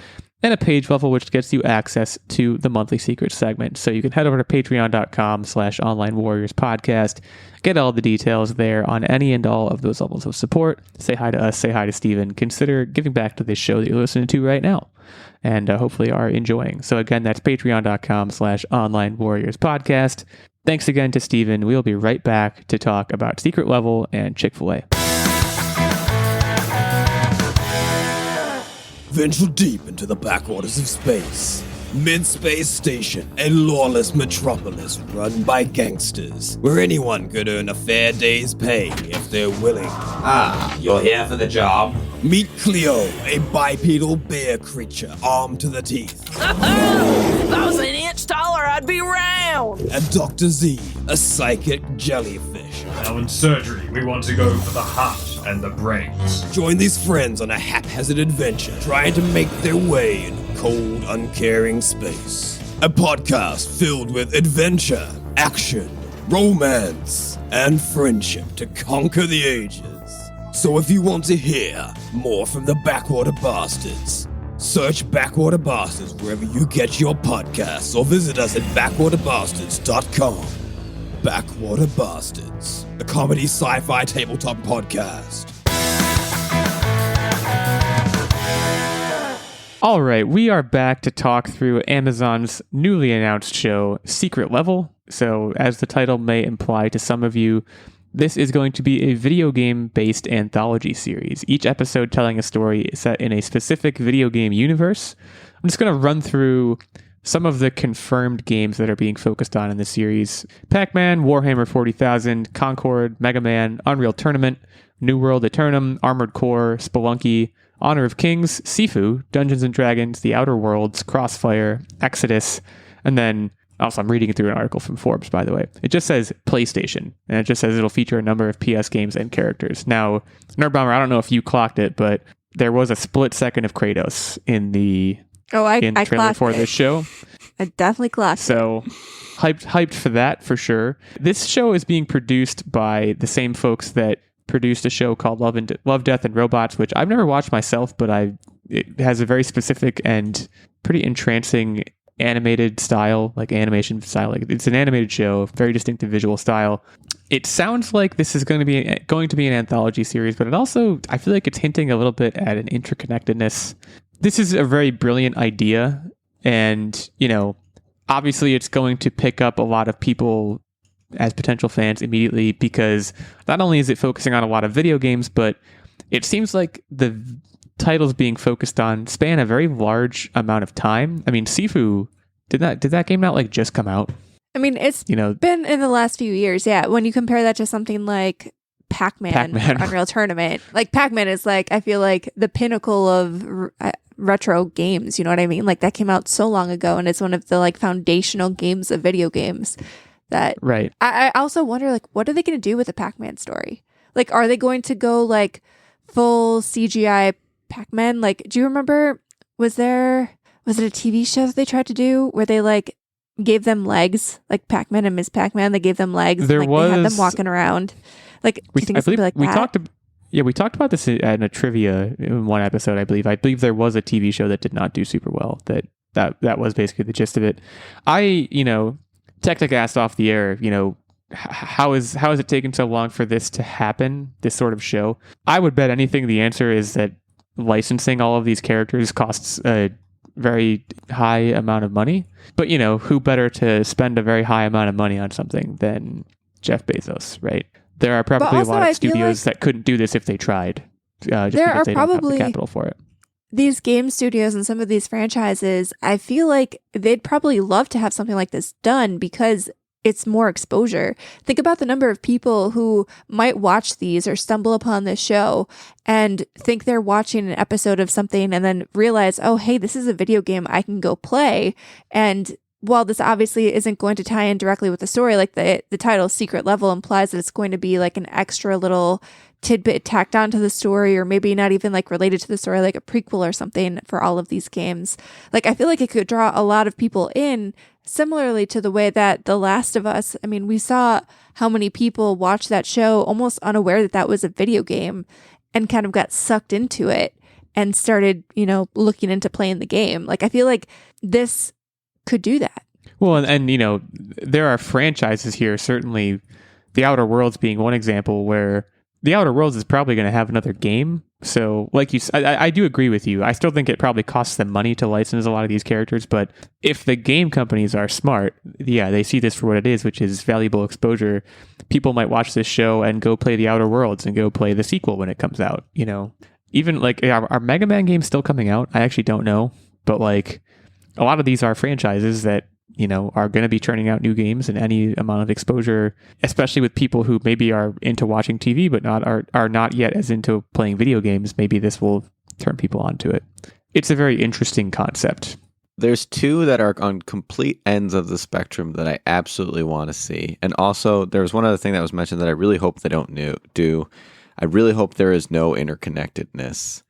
and a page level, which gets you access to the monthly secret segment. So you can head over to patreon.com/onlinewarriorspodcast, get all the details there on any and all of those levels of support. Say hi to us, say hi to Steven. Consider giving back to this show that you're listening to right now, and hopefully are enjoying. So again, that's patreon.com/onlinewarriorspodcast. Thanks again to Steven. We'll be right back to talk about Secret Level and Chick-Fil-A. Venture deep into the backwaters of space. Mid-space station, a lawless metropolis run by gangsters, where anyone could earn a fair day's pay if they're willing. Ah, you're here for the job? Meet Cleo, a bipedal bear creature armed to the teeth. If I was an inch taller, I'd be round. And Dr. Z, a psychic jellyfish. Now in surgery, we want to go for the heart and the brains. Join these friends on a haphazard adventure, trying to make their way in cold, uncaring space. A podcast filled with adventure, action, romance, and friendship to conquer the ages. So if you want to hear more from the Backwater Bastards, search Backwater Bastards wherever you get your podcasts, or visit us at backwaterbastards.com. Backwater Bastards, a comedy sci-fi tabletop podcast. All right, we are back to talk through Amazon's newly announced show, Secret Level. So, as the title may imply to some of you, this is going to be a video game-based anthology series, each episode telling a story set in a specific video game universe. I'm just going to run through some of the confirmed games that are being focused on in the series: Pac-Man, Warhammer 40,000, Concord, Mega Man, Unreal Tournament, New World Eternum, Armored Core, Spelunky, Honor of Kings, Sifu, Dungeons & Dragons, The Outer Worlds, Crossfire, Exodus, and then, also I'm reading through an article from Forbes, by the way. It just says PlayStation, and it just says it'll feature a number of PS games and characters. Now, Nerdbomber, I don't know if you clocked it, but there was a split second of Kratos in the trailer for this show. I definitely clocked it. So, hyped for that, for sure. This show is being produced by the same folks that produced a show called Love, Death, and Robots, which I've never watched myself, but it has a very specific and pretty entrancing animated style, like animation style. Like, it's an animated show, very distinctive visual style. It sounds like this is going to be an anthology series, but it also, I feel like it's hinting a little bit at an interconnectedness. This is a very brilliant idea, and, obviously it's going to pick up a lot of people as potential fans immediately, because not only is it focusing on a lot of video games, but it seems like the titles being focused on span a very large amount of time. I mean, Sifu, did that game not like just come out? I mean, it's been in the last few years. Yeah. When you compare that to something like Pac-Man. Or Unreal Tournament, like Pac-Man is like, I feel like the pinnacle of retro games. You know what I mean? Like that came out so long ago, and it's one of the like foundational games of video games that, right. I also wonder, like, what are they going to do with the Pac-Man story? Like, are they going to go like full CGI Pac-Man? Like, do you remember, was it a TV show that they tried to do where they like gave them legs, like Pac-Man and Miss Pac-Man? They gave them legs. They had them walking around. Like, do you think it's going to be like that? We talked about this in a trivia in one episode, I believe. I believe there was a TV show that did not do super well. That was basically the gist of it. Techtic asked off the air, how is it taking so long for this to happen, this sort of show? I would bet anything the answer is that licensing all of these characters costs a very high amount of money. But, who better to spend a very high amount of money on something than Jeff Bezos, right? There are probably a lot of studios that couldn't do this if they tried, just because they don't have the capital for it. These game studios and some of these franchises, I feel like they'd probably love to have something like this done because it's more exposure. Think about the number of people who might watch these or stumble upon this show and think they're watching an episode of something and then realize, oh, hey, this is a video game I can go play. And while this obviously isn't going to tie in directly with the story, like the title Secret Level implies that it's going to be like an extra little tidbit tacked onto the story, or maybe not even like related to the story, like a prequel or something for all of these games. Like, I feel like it could draw a lot of people in, similarly to the way that The Last of Us, I mean, we saw how many people watched that show almost unaware that that was a video game and kind of got sucked into it and started, looking into playing the game. Like, I feel like this could do that. Well, and there are franchises here, certainly The Outer Worlds being one example, where The Outer Worlds is probably going to have another game. So, like I do agree with you. I still think it probably costs them money to license a lot of these characters. But if the game companies are smart, yeah, they see this for what it is, which is valuable exposure. People might watch this show and go play The Outer Worlds and go play the sequel when it comes out. Even like, are Mega Man games still coming out? I actually don't know. But like, a lot of these are franchises that are going to be churning out new games, and any amount of exposure, especially with people who maybe are into watching TV but are not yet as into playing video games, maybe this will turn people onto it. It's a very interesting concept. There's two that are on complete ends of the spectrum that I absolutely want to see. And also, there's one other thing that was mentioned that I really hope they don't do. I really hope there is no interconnectedness.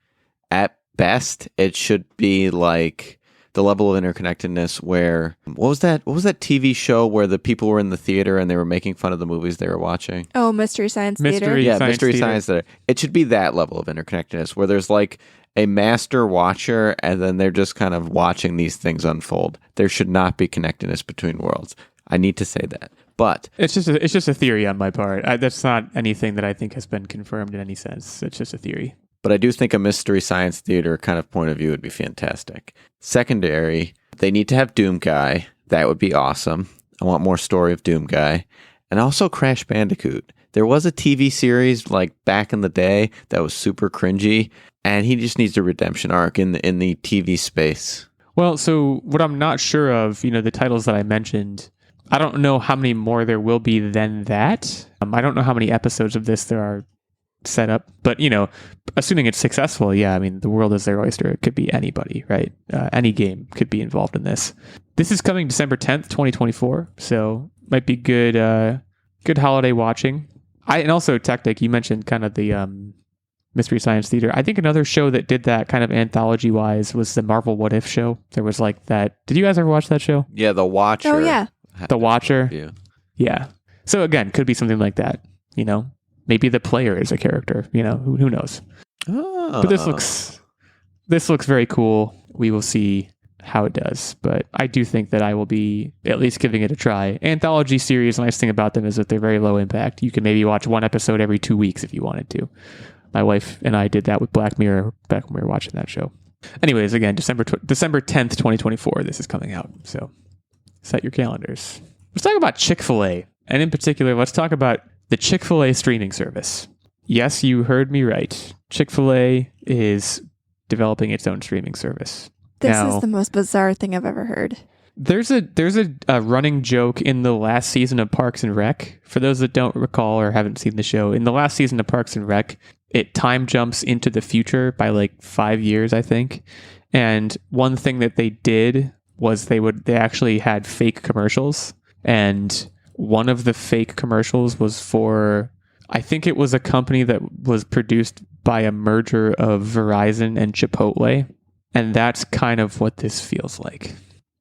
At best, it should be like the level of interconnectedness where, what was that TV show where the people were in the theater and they were making fun of the movies they were watching? Oh, Mystery Science Theater. Mystery Science Theater. It should be that level of interconnectedness where there's like a master watcher and then they're just kind of watching these things unfold. There should not be connectedness between worlds. I need to say that. But it's just a theory on my part. That's not anything that I think has been confirmed in any sense. It's just a theory. But I do think a Mystery Science Theater kind of point of view would be fantastic. Secondary, they need to have Doom Guy. That would be awesome. I want more story of Doom Guy. And also Crash Bandicoot. There was a TV series like back in the day that was super cringy, and he just needs a redemption arc in the TV space. Well, so what I'm not sure of, the titles that I mentioned, I don't know how many more there will be than that. I don't know how many episodes of this there are set up, but assuming it's successful, yeah, I mean, the world is their oyster. It could be anybody, right? Any game could be involved in this. This is coming December 10th, 2024, so might be good holiday watching. And also Techtic, you mentioned kind of the Mystery Science Theater. I think another show that did that kind of anthology wise was the Marvel What If show. There was like that. Did you guys ever watch that show? Yeah, The Watcher. Oh yeah, The Watcher. Yeah. So again, could be something like that. Maybe the player is a character, who knows? Oh. But this looks very cool. We will see how it does, but I do think that I will be at least giving it a try. Anthology series, the nice thing about them is that they're very low impact. You can maybe watch one episode every 2 weeks if you wanted to. My wife and I did that with Black Mirror back when we were watching that show. Anyways, again, December 10th, 2024, this is coming out. So set your calendars. Let's talk about Chick-Fil-A. And in particular, let's talk about the Chick-Fil-A streaming service. Yes, you heard me right. Chick-fil-A is developing its own streaming service. This Now, is the most bizarre thing I've ever heard. there's a running joke in the last season of Parks and Rec. For those that don't recall or haven't seen the show, in the last season of Parks and Rec, it time jumps into the future by like 5 years, I think. And one thing that they did was they actually had fake commercials, and one of the fake commercials was for, I think it was a company that was produced by a merger of Verizon and Chipotle, and that's kind of what this feels like.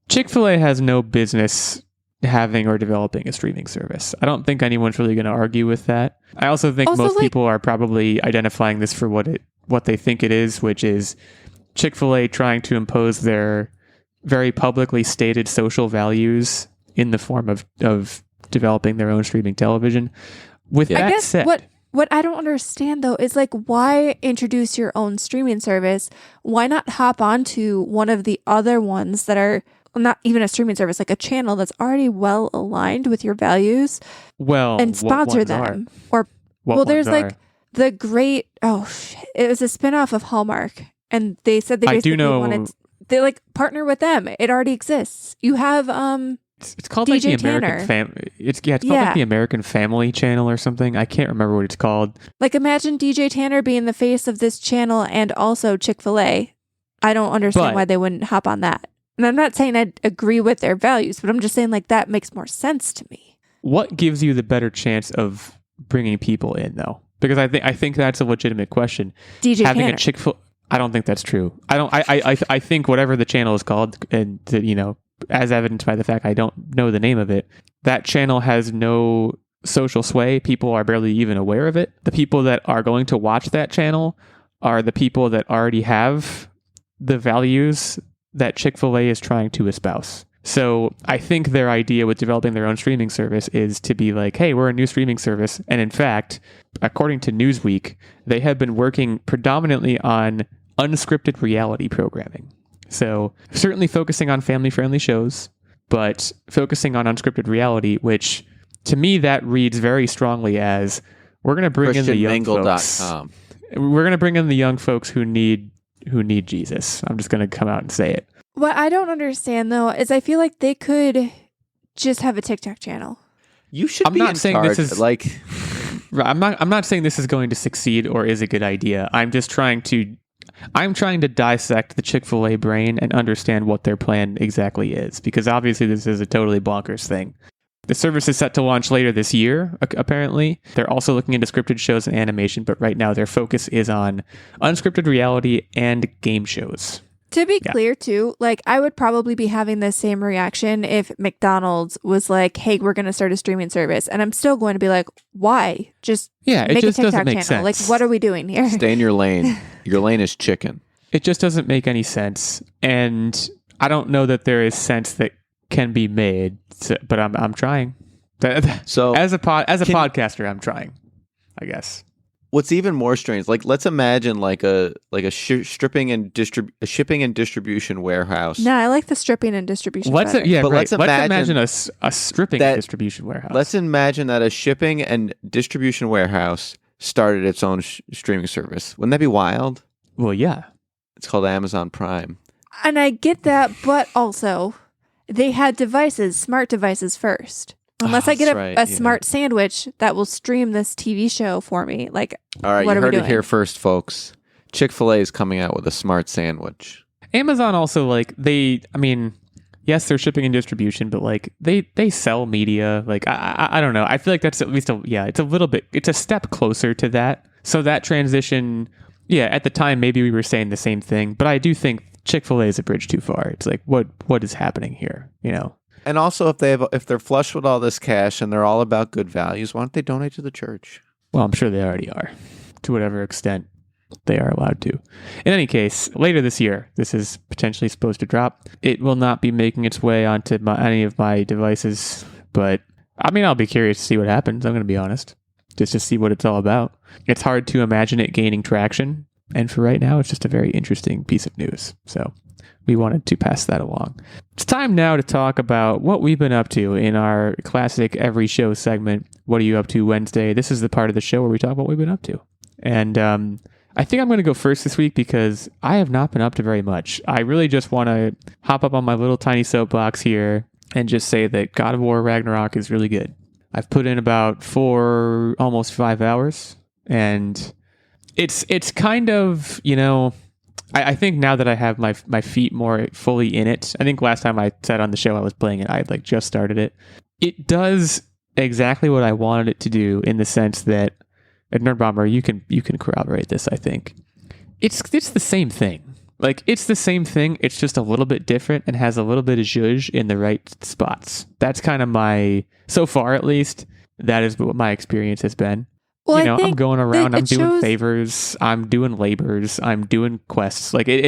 Chick-fil-A has no business having or developing a streaming service. I don't think anyone's really going to argue with that. I also think most people are probably identifying this for what they think it is, which is Chick-fil-A trying to impose their very publicly stated social values in the form of developing their own streaming television. With that said, what I don't understand though is like, why introduce your own streaming service? Why not hop onto one of the other ones that are not even a streaming service, like a channel that's already well aligned with your values? Well, and sponsor them. Or there's like the great it was a spinoff of Hallmark, and they said they basically wanted they like partner with them. It already exists. You have it's called DJ like the Tanner. American Family. It's called like the American Family Channel or something. I can't remember what it's called. Like, imagine DJ Tanner being the face of this channel and also Chick-fil-A. I don't understand why they wouldn't hop on that. And I'm not saying I agree with their values, but I'm just saying like that makes more sense to me. What gives you the better chance of bringing people in, though? Because I think that's a legitimate question. DJ Having Tanner. a Chick-fil-A, I don't think that's true. I think whatever the channel is called, and as evidenced by the fact I don't know the name of it, that channel has no social sway. People are barely even aware of it. The people that are going to watch that channel are the people that already have the values that Chick-fil-A is trying to espouse. So I think their idea with developing their own streaming service is to be like, hey, we're a new streaming service. And in fact, according to Newsweek, they have been working predominantly on unscripted reality programming. So certainly focusing on family-friendly shows, but focusing on unscripted reality, which to me that reads very strongly as we're going to bring in the young folks. We're going to bring in the young folks who need Jesus. I'm just going to come out and say it. What I don't understand though is I feel like they could just have a TikTok channel. You should I'm be not in saying charge. this is like I'm not saying this is going to succeed or is a good idea. I'm trying to dissect the Chick-fil-A brain and understand what their plan exactly is, because obviously this is a totally bonkers thing. The service is set to launch later this year, apparently. They're also looking into scripted shows and animation, but right now their focus is on unscripted reality and game shows. To be clear too, like I would probably be having the same reaction if McDonald's was like, hey, we're going to start a streaming service. And I'm still going to be like, why? Just make it just a TikTok doesn't make channel. sense. Like, what are we doing here? stay in your lane. Your lane is chicken. It just doesn't make any sense. And I don't know that there is sense that can be made, but I'm trying. So as a podcaster, I'm trying, I guess. What's even more strange, like let's imagine like a shipping and distribution warehouse. No, I like the stripping and distribution. Let's Let's imagine a stripping and distribution warehouse. Let's imagine that a shipping and distribution warehouse started its own streaming service. Wouldn't that be wild? Well, yeah. It's called Amazon Prime. And I get that, but also they had smart devices first. Unless I get a smart sandwich that will stream this TV show for me. Like, all right, what you are we heard doing? it here first, folks. Chick-fil-A is coming out with a smart sandwich. Amazon also, like, yes, they're shipping and distribution, but like they sell media. Like, I don't know. I feel like that's at least it's a step closer to that. So that transition, at the time maybe we were saying the same thing, but I do think Chick-fil-A is a bridge too far. It's like, what is happening here? And also, if they're flush with all this cash and they're all about good values, why don't they donate to the church? Well, I'm sure they already are, to whatever extent they are allowed to. In any case, later this year, this is potentially supposed to drop. It will not be making its way onto any of my devices, but I'll be curious to see what happens. I'm going to be honest, just to see what it's all about. It's hard to imagine it gaining traction, and for right now, it's just a very interesting piece of news. So we wanted to pass that along. It's time now to talk about what we've been up to in our classic every show segment. What are you up to Wednesday? This is the part of the show where we talk about what we've been up to. And I think I'm going to go first this week because I have not been up to very much. I really just want to hop up on my little tiny soapbox here and just say that God of War Ragnarok is really good. I've put in about almost 5 hours, and it's kind of, I think now that I have my feet more fully in it, I think last time I said on the show I was playing it, I had like just started it. It does exactly what I wanted it to do in the sense that at Nerdbomber, you can corroborate this, I think. It's the same thing. Like, it's the same thing. It's just a little bit different and has a little bit of zhuzh in the right spots. That's kind of so far at least, that is what my experience has been. Well, I'm going around, I'm doing favors, I'm doing labors, I'm doing quests. Like, it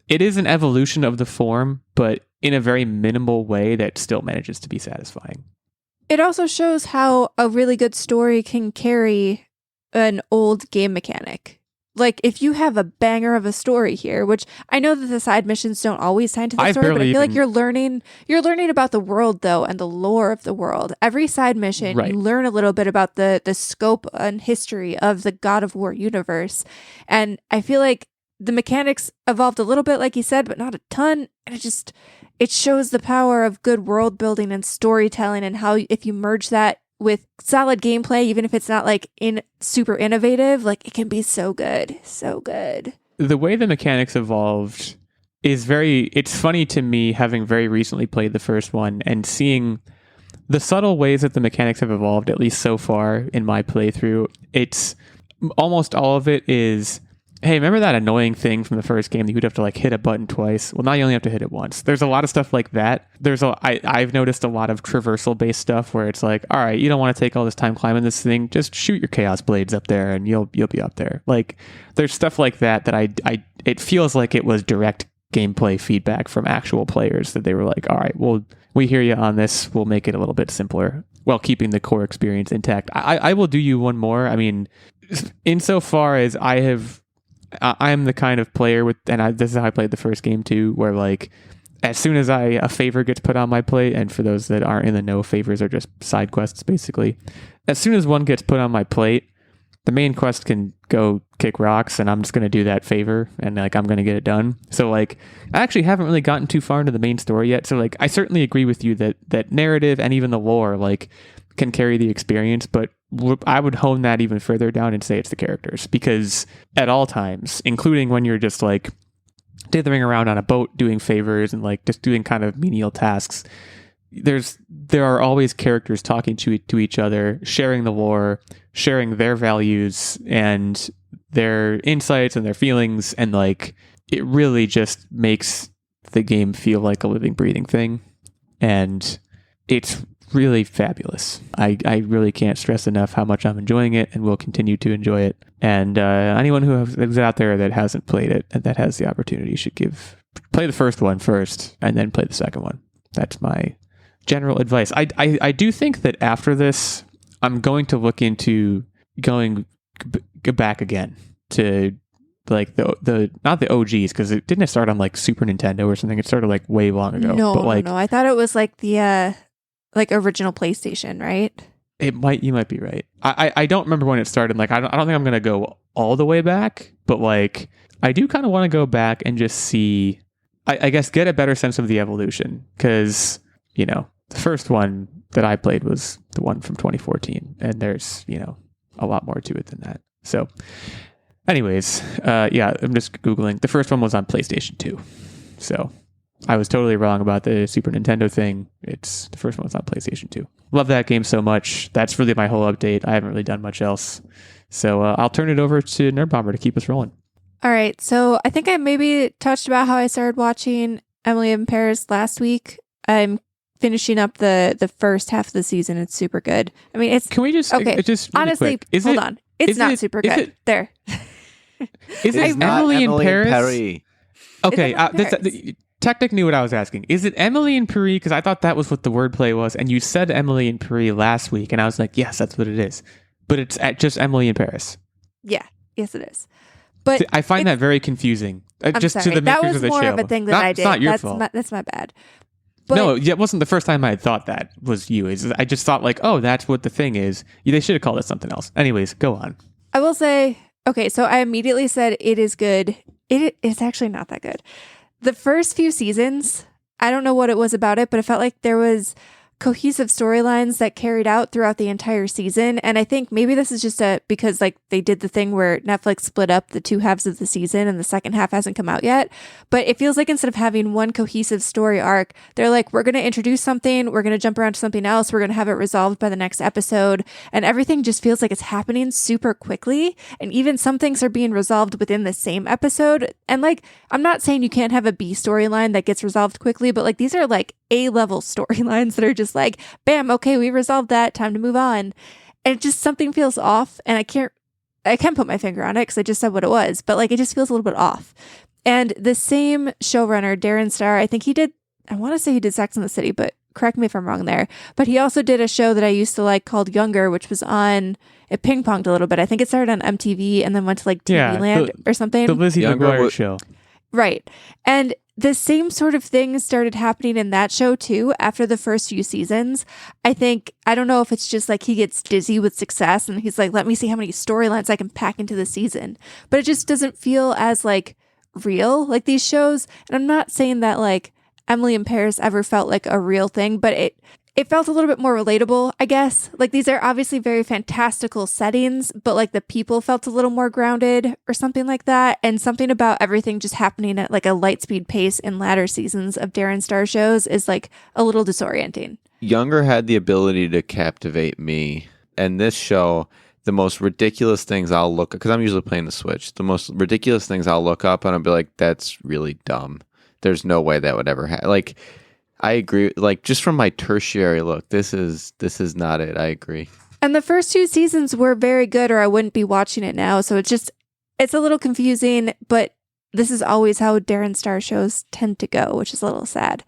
is an evolution of the form, but in a very minimal way that still manages to be satisfying. It also shows how a really good story can carry an old game mechanic. Like, if you have a banger of a story here, which I know that the side missions don't always tie into the story, but I feel like you're learning about the world, though, and the lore of the world. Every side mission, right. You learn a little bit about the scope and history of the God of War universe. And I feel like the mechanics evolved a little bit, like you said, but not a ton. And it shows the power of good world building and storytelling, and how if you merge that with solid gameplay, even if it's not like super innovative, like it can be so good. So good. The way the mechanics evolved is it's funny to me, having very recently played the first one and seeing the subtle ways that the mechanics have evolved, at least so far in my playthrough. It's almost all of it is, hey, remember that annoying thing from the first game that you'd have to like hit a button twice? Well, now you only have to hit it once. There's a lot of stuff like that. I've noticed a lot of traversal based stuff where it's like, all right, you don't want to take all this time climbing this thing. Just shoot your chaos blades up there and you'll be up there. Like, there's stuff like that it feels like it was direct gameplay feedback from actual players, that they were like, all right, well, we hear you on this. We'll make it a little bit simpler while keeping the core experience intact. I will do you one more. I mean, insofar as I'm the kind of player this is how I played the first game too, where like as soon as a favor gets put on my plate, and for those that aren't in the know, favors are just side quests basically. As soon as one gets put on my plate, the main quest can go kick rocks, and I'm just going to do that favor, and like I'm going to get it done. So like I actually haven't really gotten too far into the main story yet. So like I certainly agree with you that narrative and even the lore like can carry the experience, but I would hone that even further down and say it's the characters, because at all times, including when you're just like dithering around on a boat doing favors and like just doing kind of menial tasks, there are always characters talking to each other, sharing the lore, sharing their values and their insights and their feelings, and like it really just makes the game feel like a living, breathing thing, and it's really fabulous. I really can't stress enough how much I'm enjoying it and will continue to enjoy it. And anyone who is out there that hasn't played it and that has the opportunity should play the first one first and then play the second one. That's my general advice. I do think that after this, I'm going to look into going back again to like the not the OGs, because it didn't start on like Super Nintendo or something. It started like way long ago. No. I thought it was like the like original PlayStation, right? You might be right. I don't remember when it started. Like I don't think I'm gonna go all the way back, but like I do kind of want to go back and just see, I guess, get a better sense of the evolution, because the first one that I played was the one from 2014, and there's a lot more to it than that. So anyways, yeah, I'm just Googling. The first one was on PlayStation 2. So I was totally wrong about the Super Nintendo thing. The first one was on PlayStation 2. Love that game so much. That's really my whole update. I haven't really done much else. So I'll turn it over to Nerdbomber to keep us rolling. All right. So I think I maybe touched about how I started watching Emily in Paris last week. I'm finishing up the first half of the season. It's super good. I mean, Can we just... Okay. Just really honestly, quick. Hold on. It's not super good. There. Is it Emily in Paris? Okay. Paris? Techtic knew what I was asking. Is it Emily in Paris? Because I thought that was what the wordplay was, and you said Emily in Paris last week, and I was like, yes, that's what it is. But it's just Emily in Paris. Yeah. Yes, it is. But I find that very confusing. Just sorry. to the makers of the show. That was more of a thing that I did. It's not your fault. That's my bad. But no, it wasn't the first time I had thought that was you. I just thought like, oh, that's what the thing is. They should have called it something else. Anyways, go on. I will say, okay, so I immediately said it is good. It's actually not that good. The first few seasons, I don't know what it was about it, but it felt like there was cohesive storylines that carried out throughout the entire season. And I think maybe this is just because like they did the thing where Netflix split up the two halves of the season and the second half hasn't come out yet. But it feels like instead of having one cohesive story arc, they're like, we're going to introduce something, we're going to jump around to something else, we're going to have it resolved by the next episode. And everything just feels like it's happening super quickly. And even some things are being resolved within the same episode. And like, I'm not saying you can't have a B storyline that gets resolved quickly, but like these are like A-level storylines that are just like, bam, okay, we resolved that, time to move on. And it just, something feels off, and I can't put my finger on it because I just said what it was, but like it just feels a little bit off. And the same showrunner, Darren Star, I want to say he did Sex and the City, but correct me if I'm wrong there, but he also did a show that I used to like called Younger, which was it ping-ponged a little bit. I think it started on MTV and then went to like TV Land or something. The Lizzie McGuire show. Right. And the same sort of thing started happening in that show too after the first few seasons. I don't know if it's just like he gets dizzy with success and he's like, let me see how many storylines I can pack into the season. But it just doesn't feel as like real, like these shows. And I'm not saying that like Emily in Paris ever felt like a real thing, but it felt a little bit more relatable, I guess. Like these are obviously very fantastical settings, but like the people felt a little more grounded or something like that. And something about everything just happening at like a light speed pace in latter seasons of Darren Star shows is like a little disorienting. Younger had the ability to captivate me. And this show, the most ridiculous things I'll look at, because I'm usually playing the Switch, the most ridiculous things I'll look up and I'll be like, that's really dumb. There's no way that would ever happen. Like, I agree. Like, just from my tertiary look, this is not it. I agree. And the first two seasons were very good, or I wouldn't be watching it now. So it's a little confusing, but this is always how Darren Star shows tend to go, which is a little sad.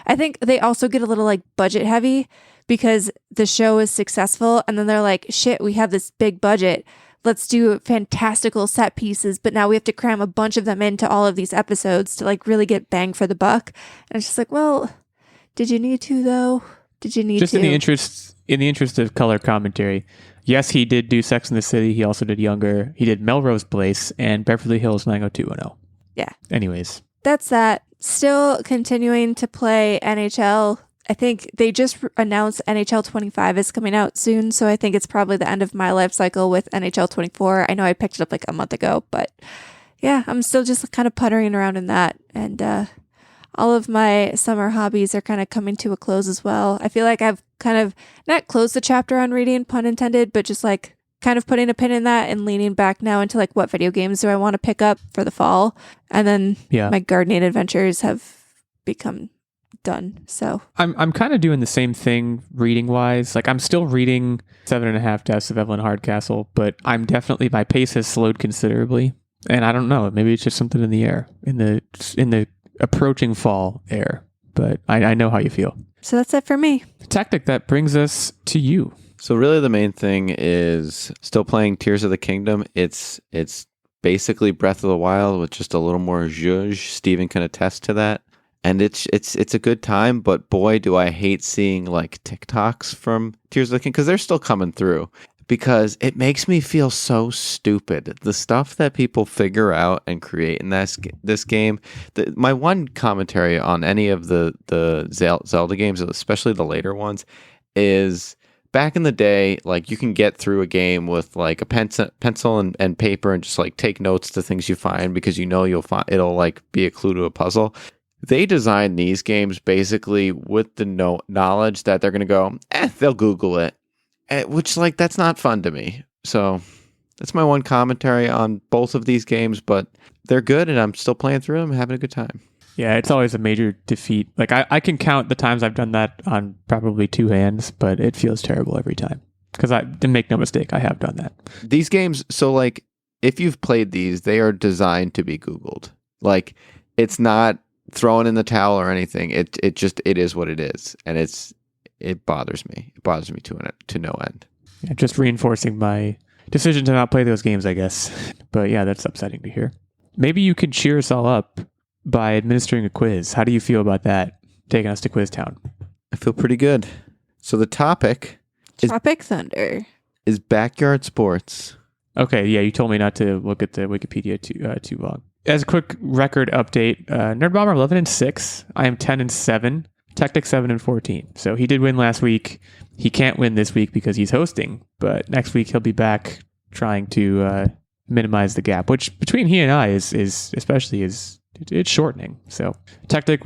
I think they also get a little like budget heavy because the show is successful. And then they're like, shit, we have this big budget. Let's do fantastical set pieces, but now we have to cram a bunch of them into all of these episodes to like really get bang for the buck. And it's just like, well, did you need to though? Did you need just to? in the interest of color commentary? Yes, he did do Sex and the City. He also did Younger. He did Melrose Place and Beverly Hills 90210. Yeah. Anyways, that's that. Still continuing to play NHL. I think they just announced NHL 25 is coming out soon, so I think it's probably the end of my life cycle with NHL 24. I know I picked it up like a month ago, but yeah, I'm still just kind of puttering around in that, and all of my summer hobbies are kind of coming to a close as well. I feel like I've kind of not closed the chapter on reading, pun intended, but just like kind of putting a pin in that and leaning back now into like what video games do I want to pick up for the fall. And then my gardening adventures have become done. So I'm kind of doing the same thing reading wise. Like I'm still reading 7.5 Deaths of Evelyn Hardcastle, but my pace has slowed considerably. And I don't know, maybe it's just something in the air, in the approaching fall air, but I know how you feel. So that's it for me. Techtic, that brings us to you. So really the main thing is still playing Tears of the Kingdom. It's basically Breath of the Wild with just a little more zhuzh. Steven can attest to that. And it's a good time, but boy, do I hate seeing like TikToks from Tears of the Kingdom because they're still coming through. Because it makes me feel so stupid. The stuff that people figure out and create in this game. My one commentary on any of the Zelda games, especially the later ones, is back in the day, like you can get through a game with like a pencil and paper and just like take notes to things you find because you know it'll like be a clue to a puzzle. They designed these games basically with the knowledge that they're going to go, they'll Google it. Which, like, that's not fun to me. So that's my one commentary on both of these games, but they're good, and I'm still playing through them and having a good time. Yeah, it's always a major defeat. Like, I can count the times I've done that on probably 2 hands, but it feels terrible every time. Because make no mistake, I have done that. These games, so, like, if you've played these, they are designed to be Googled. Like, it's not thrown in the towel or anything. It is what it is, and it bothers me. It bothers me to no end. Yeah, just reinforcing my decision to not play those games, I guess. But yeah, that's upsetting to hear. Maybe you could cheer us all up by administering a quiz. How do you feel about that? Taking us to Quiz Town. I feel pretty good. So the topic Tropic Thunder is backyard sports. Okay, yeah, you told me not to look at the Wikipedia too long. As a quick record update, Nerdbomber 11-6. I am 10-7. Techtic 7-14. So he did win last week. He can't win this week because he's hosting, but next week he'll be back trying to minimize the gap, which between he and I is it's shortening. So Techtic,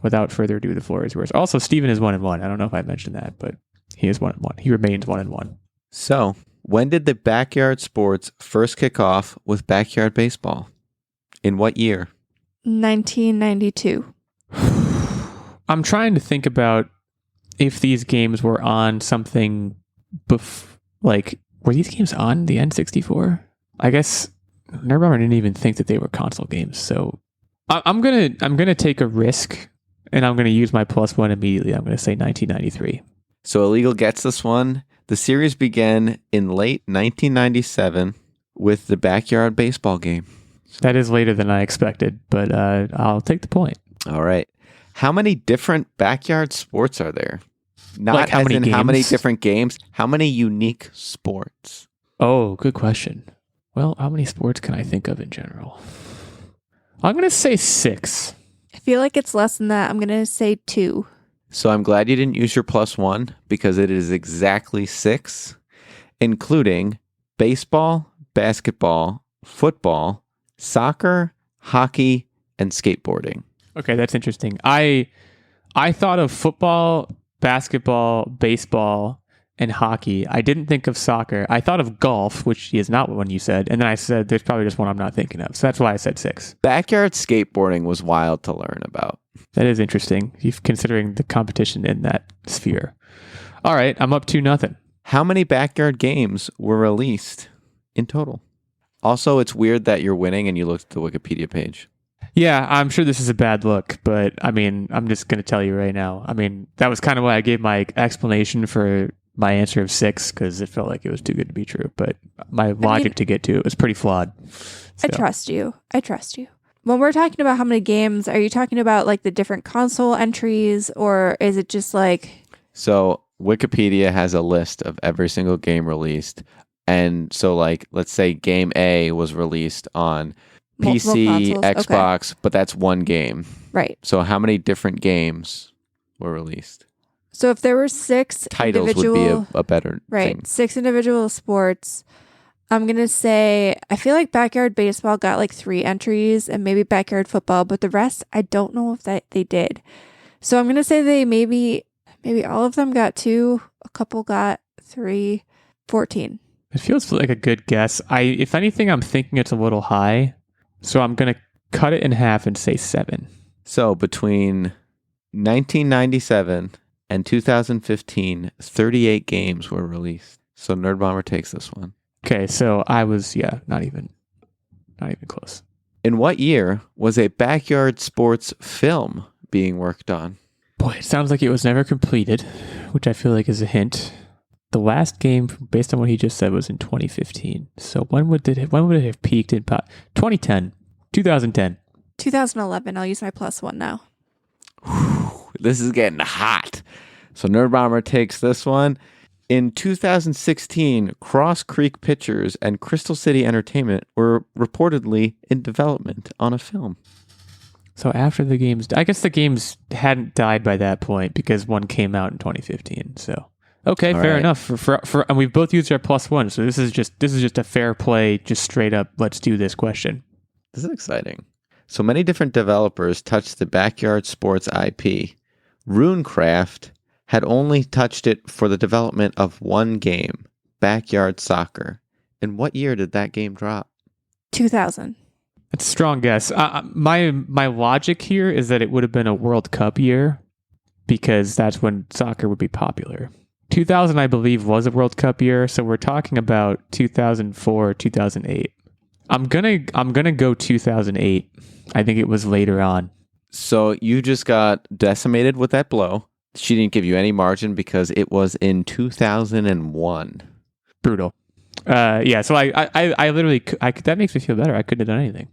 without further ado, the floor is yours. Also, Steven is 1-1. I don't know if I mentioned that, but he is 1-1. He remains 1-1. So, when did the backyard sports first kick off with backyard baseball? In what year? 1992. I'm trying to think about if these games were on something were these games on the N64? I guess Nerdbomber didn't even think that they were console games. So I'm gonna take a risk, and I'm gonna use my +1 immediately. I'm gonna say 1993. So Illeagle gets this one. The series began in late 1997 with the backyard baseball game. That is later than I expected, but I'll take the point. All right. How many different backyard sports are there? Not Like how as many in how many games? different games. How many unique sports? Oh, good question. Well, how many sports can I think of in general? I'm going to say 6. I feel like it's less than that. I'm going to say 2. So I'm glad you didn't use your +1 because it is exactly 6, including baseball, basketball, football, soccer, hockey, and skateboarding. Okay, that's interesting. I thought of football, basketball, baseball, and hockey. I didn't think of soccer. I thought of golf, which is not one you said. And then I said, there's probably just one I'm not thinking of. So that's why I said 6. Backyard skateboarding was wild to learn about. That is interesting, considering the competition in that sphere. All right, I'm up 2-0. How many backyard games were released in total? Also, it's weird that you're winning and you looked at the Wikipedia page. Yeah, I'm sure this is a bad look, but I mean, I'm just going to tell you right now. I mean, that was kind of why I gave my explanation for my answer of 6, because it felt like it was too good to be true. But my logic to get to it was pretty flawed. So. I trust you. When we're talking about how many games, are you talking about like the different console entries, or is it just like... So Wikipedia has a list of every single game released. And so like, let's say game A was released on Multiple PC, consoles, Xbox, but that's one game. Right. So how many different games were released? So if there were 6 Titles individual... would be a better Right. thing. 6 individual sports. I'm going to say, I feel like backyard baseball got like 3 entries and maybe backyard football, but the rest, I don't know if they did. So I'm going to say they maybe all of them got 2, a couple got 3, 14. It feels like a good guess. If anything, I'm thinking it's a little high. So I'm going to cut it in half and say 7. So between 1997 and 2015, 38 games were released. So Nerdbomber takes this one. Okay, so I was, not even close. In what year was a backyard sports film being worked on? Boy, it sounds like it was never completed, which I feel like is a hint. The last game, based on what he just said, was in 2015. So when would it have peaked in 2010? 2010. 2011. I'll use my +1 now. This is getting hot. So Nerdbomber takes this one. In 2016, Cross Creek Pictures and Crystal City Entertainment were reportedly in development on a film. So after the games, I guess the games hadn't died by that point because one came out in 2015. So okay, All fair right. enough. For and we've both used our +1, so this is just a fair play, just straight up. Let's do this question. This is exciting. So many different developers touched the backyard sports IP. Runecraft had only touched it for the development of one game, Backyard Soccer. In what year did that game drop? 2000. That's a strong guess. My logic here is that it would have been a World Cup year because that's when soccer would be popular. 2000, I believe, was a World Cup year, so we're talking about 2004, 2008. I'm gonna go 2008. I think it was later on. So you just got decimated with that blow. She didn't give you any margin because it was in 2001. Brutal. Yeah. So I literally that makes me feel better. I couldn't have done anything.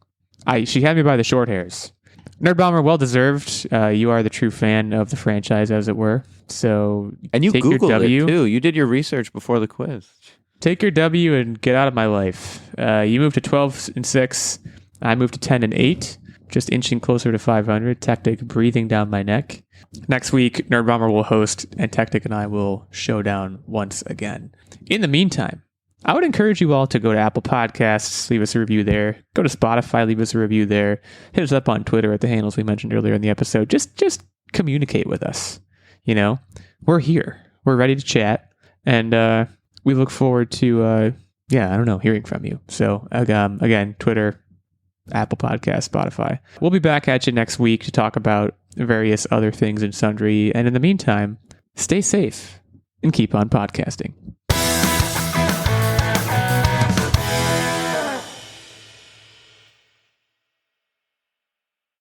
She had me by the short hairs. Nerdbomber, well deserved. You are the true fan of the franchise, as it were. So And you take your Googled W. it too. You did your research before the quiz. Take your W and get out of my life. You moved to 12-6. I moved to 10-8. Just inching closer to 500. Techtic breathing down my neck. Next week, Nerdbomber will host, and Techtic and I will show down once again. In the meantime, I would encourage you all to go to Apple Podcasts, leave us a review there. Go to Spotify, leave us a review there. Hit us up on Twitter at the handles we mentioned earlier in the episode. Just communicate with us. You know, we're here. We're ready to chat, and we look forward to hearing from you. So again, Twitter, Apple Podcasts, Spotify. We'll be back at you next week to talk about various other things and sundry. And in the meantime, stay safe and keep on podcasting.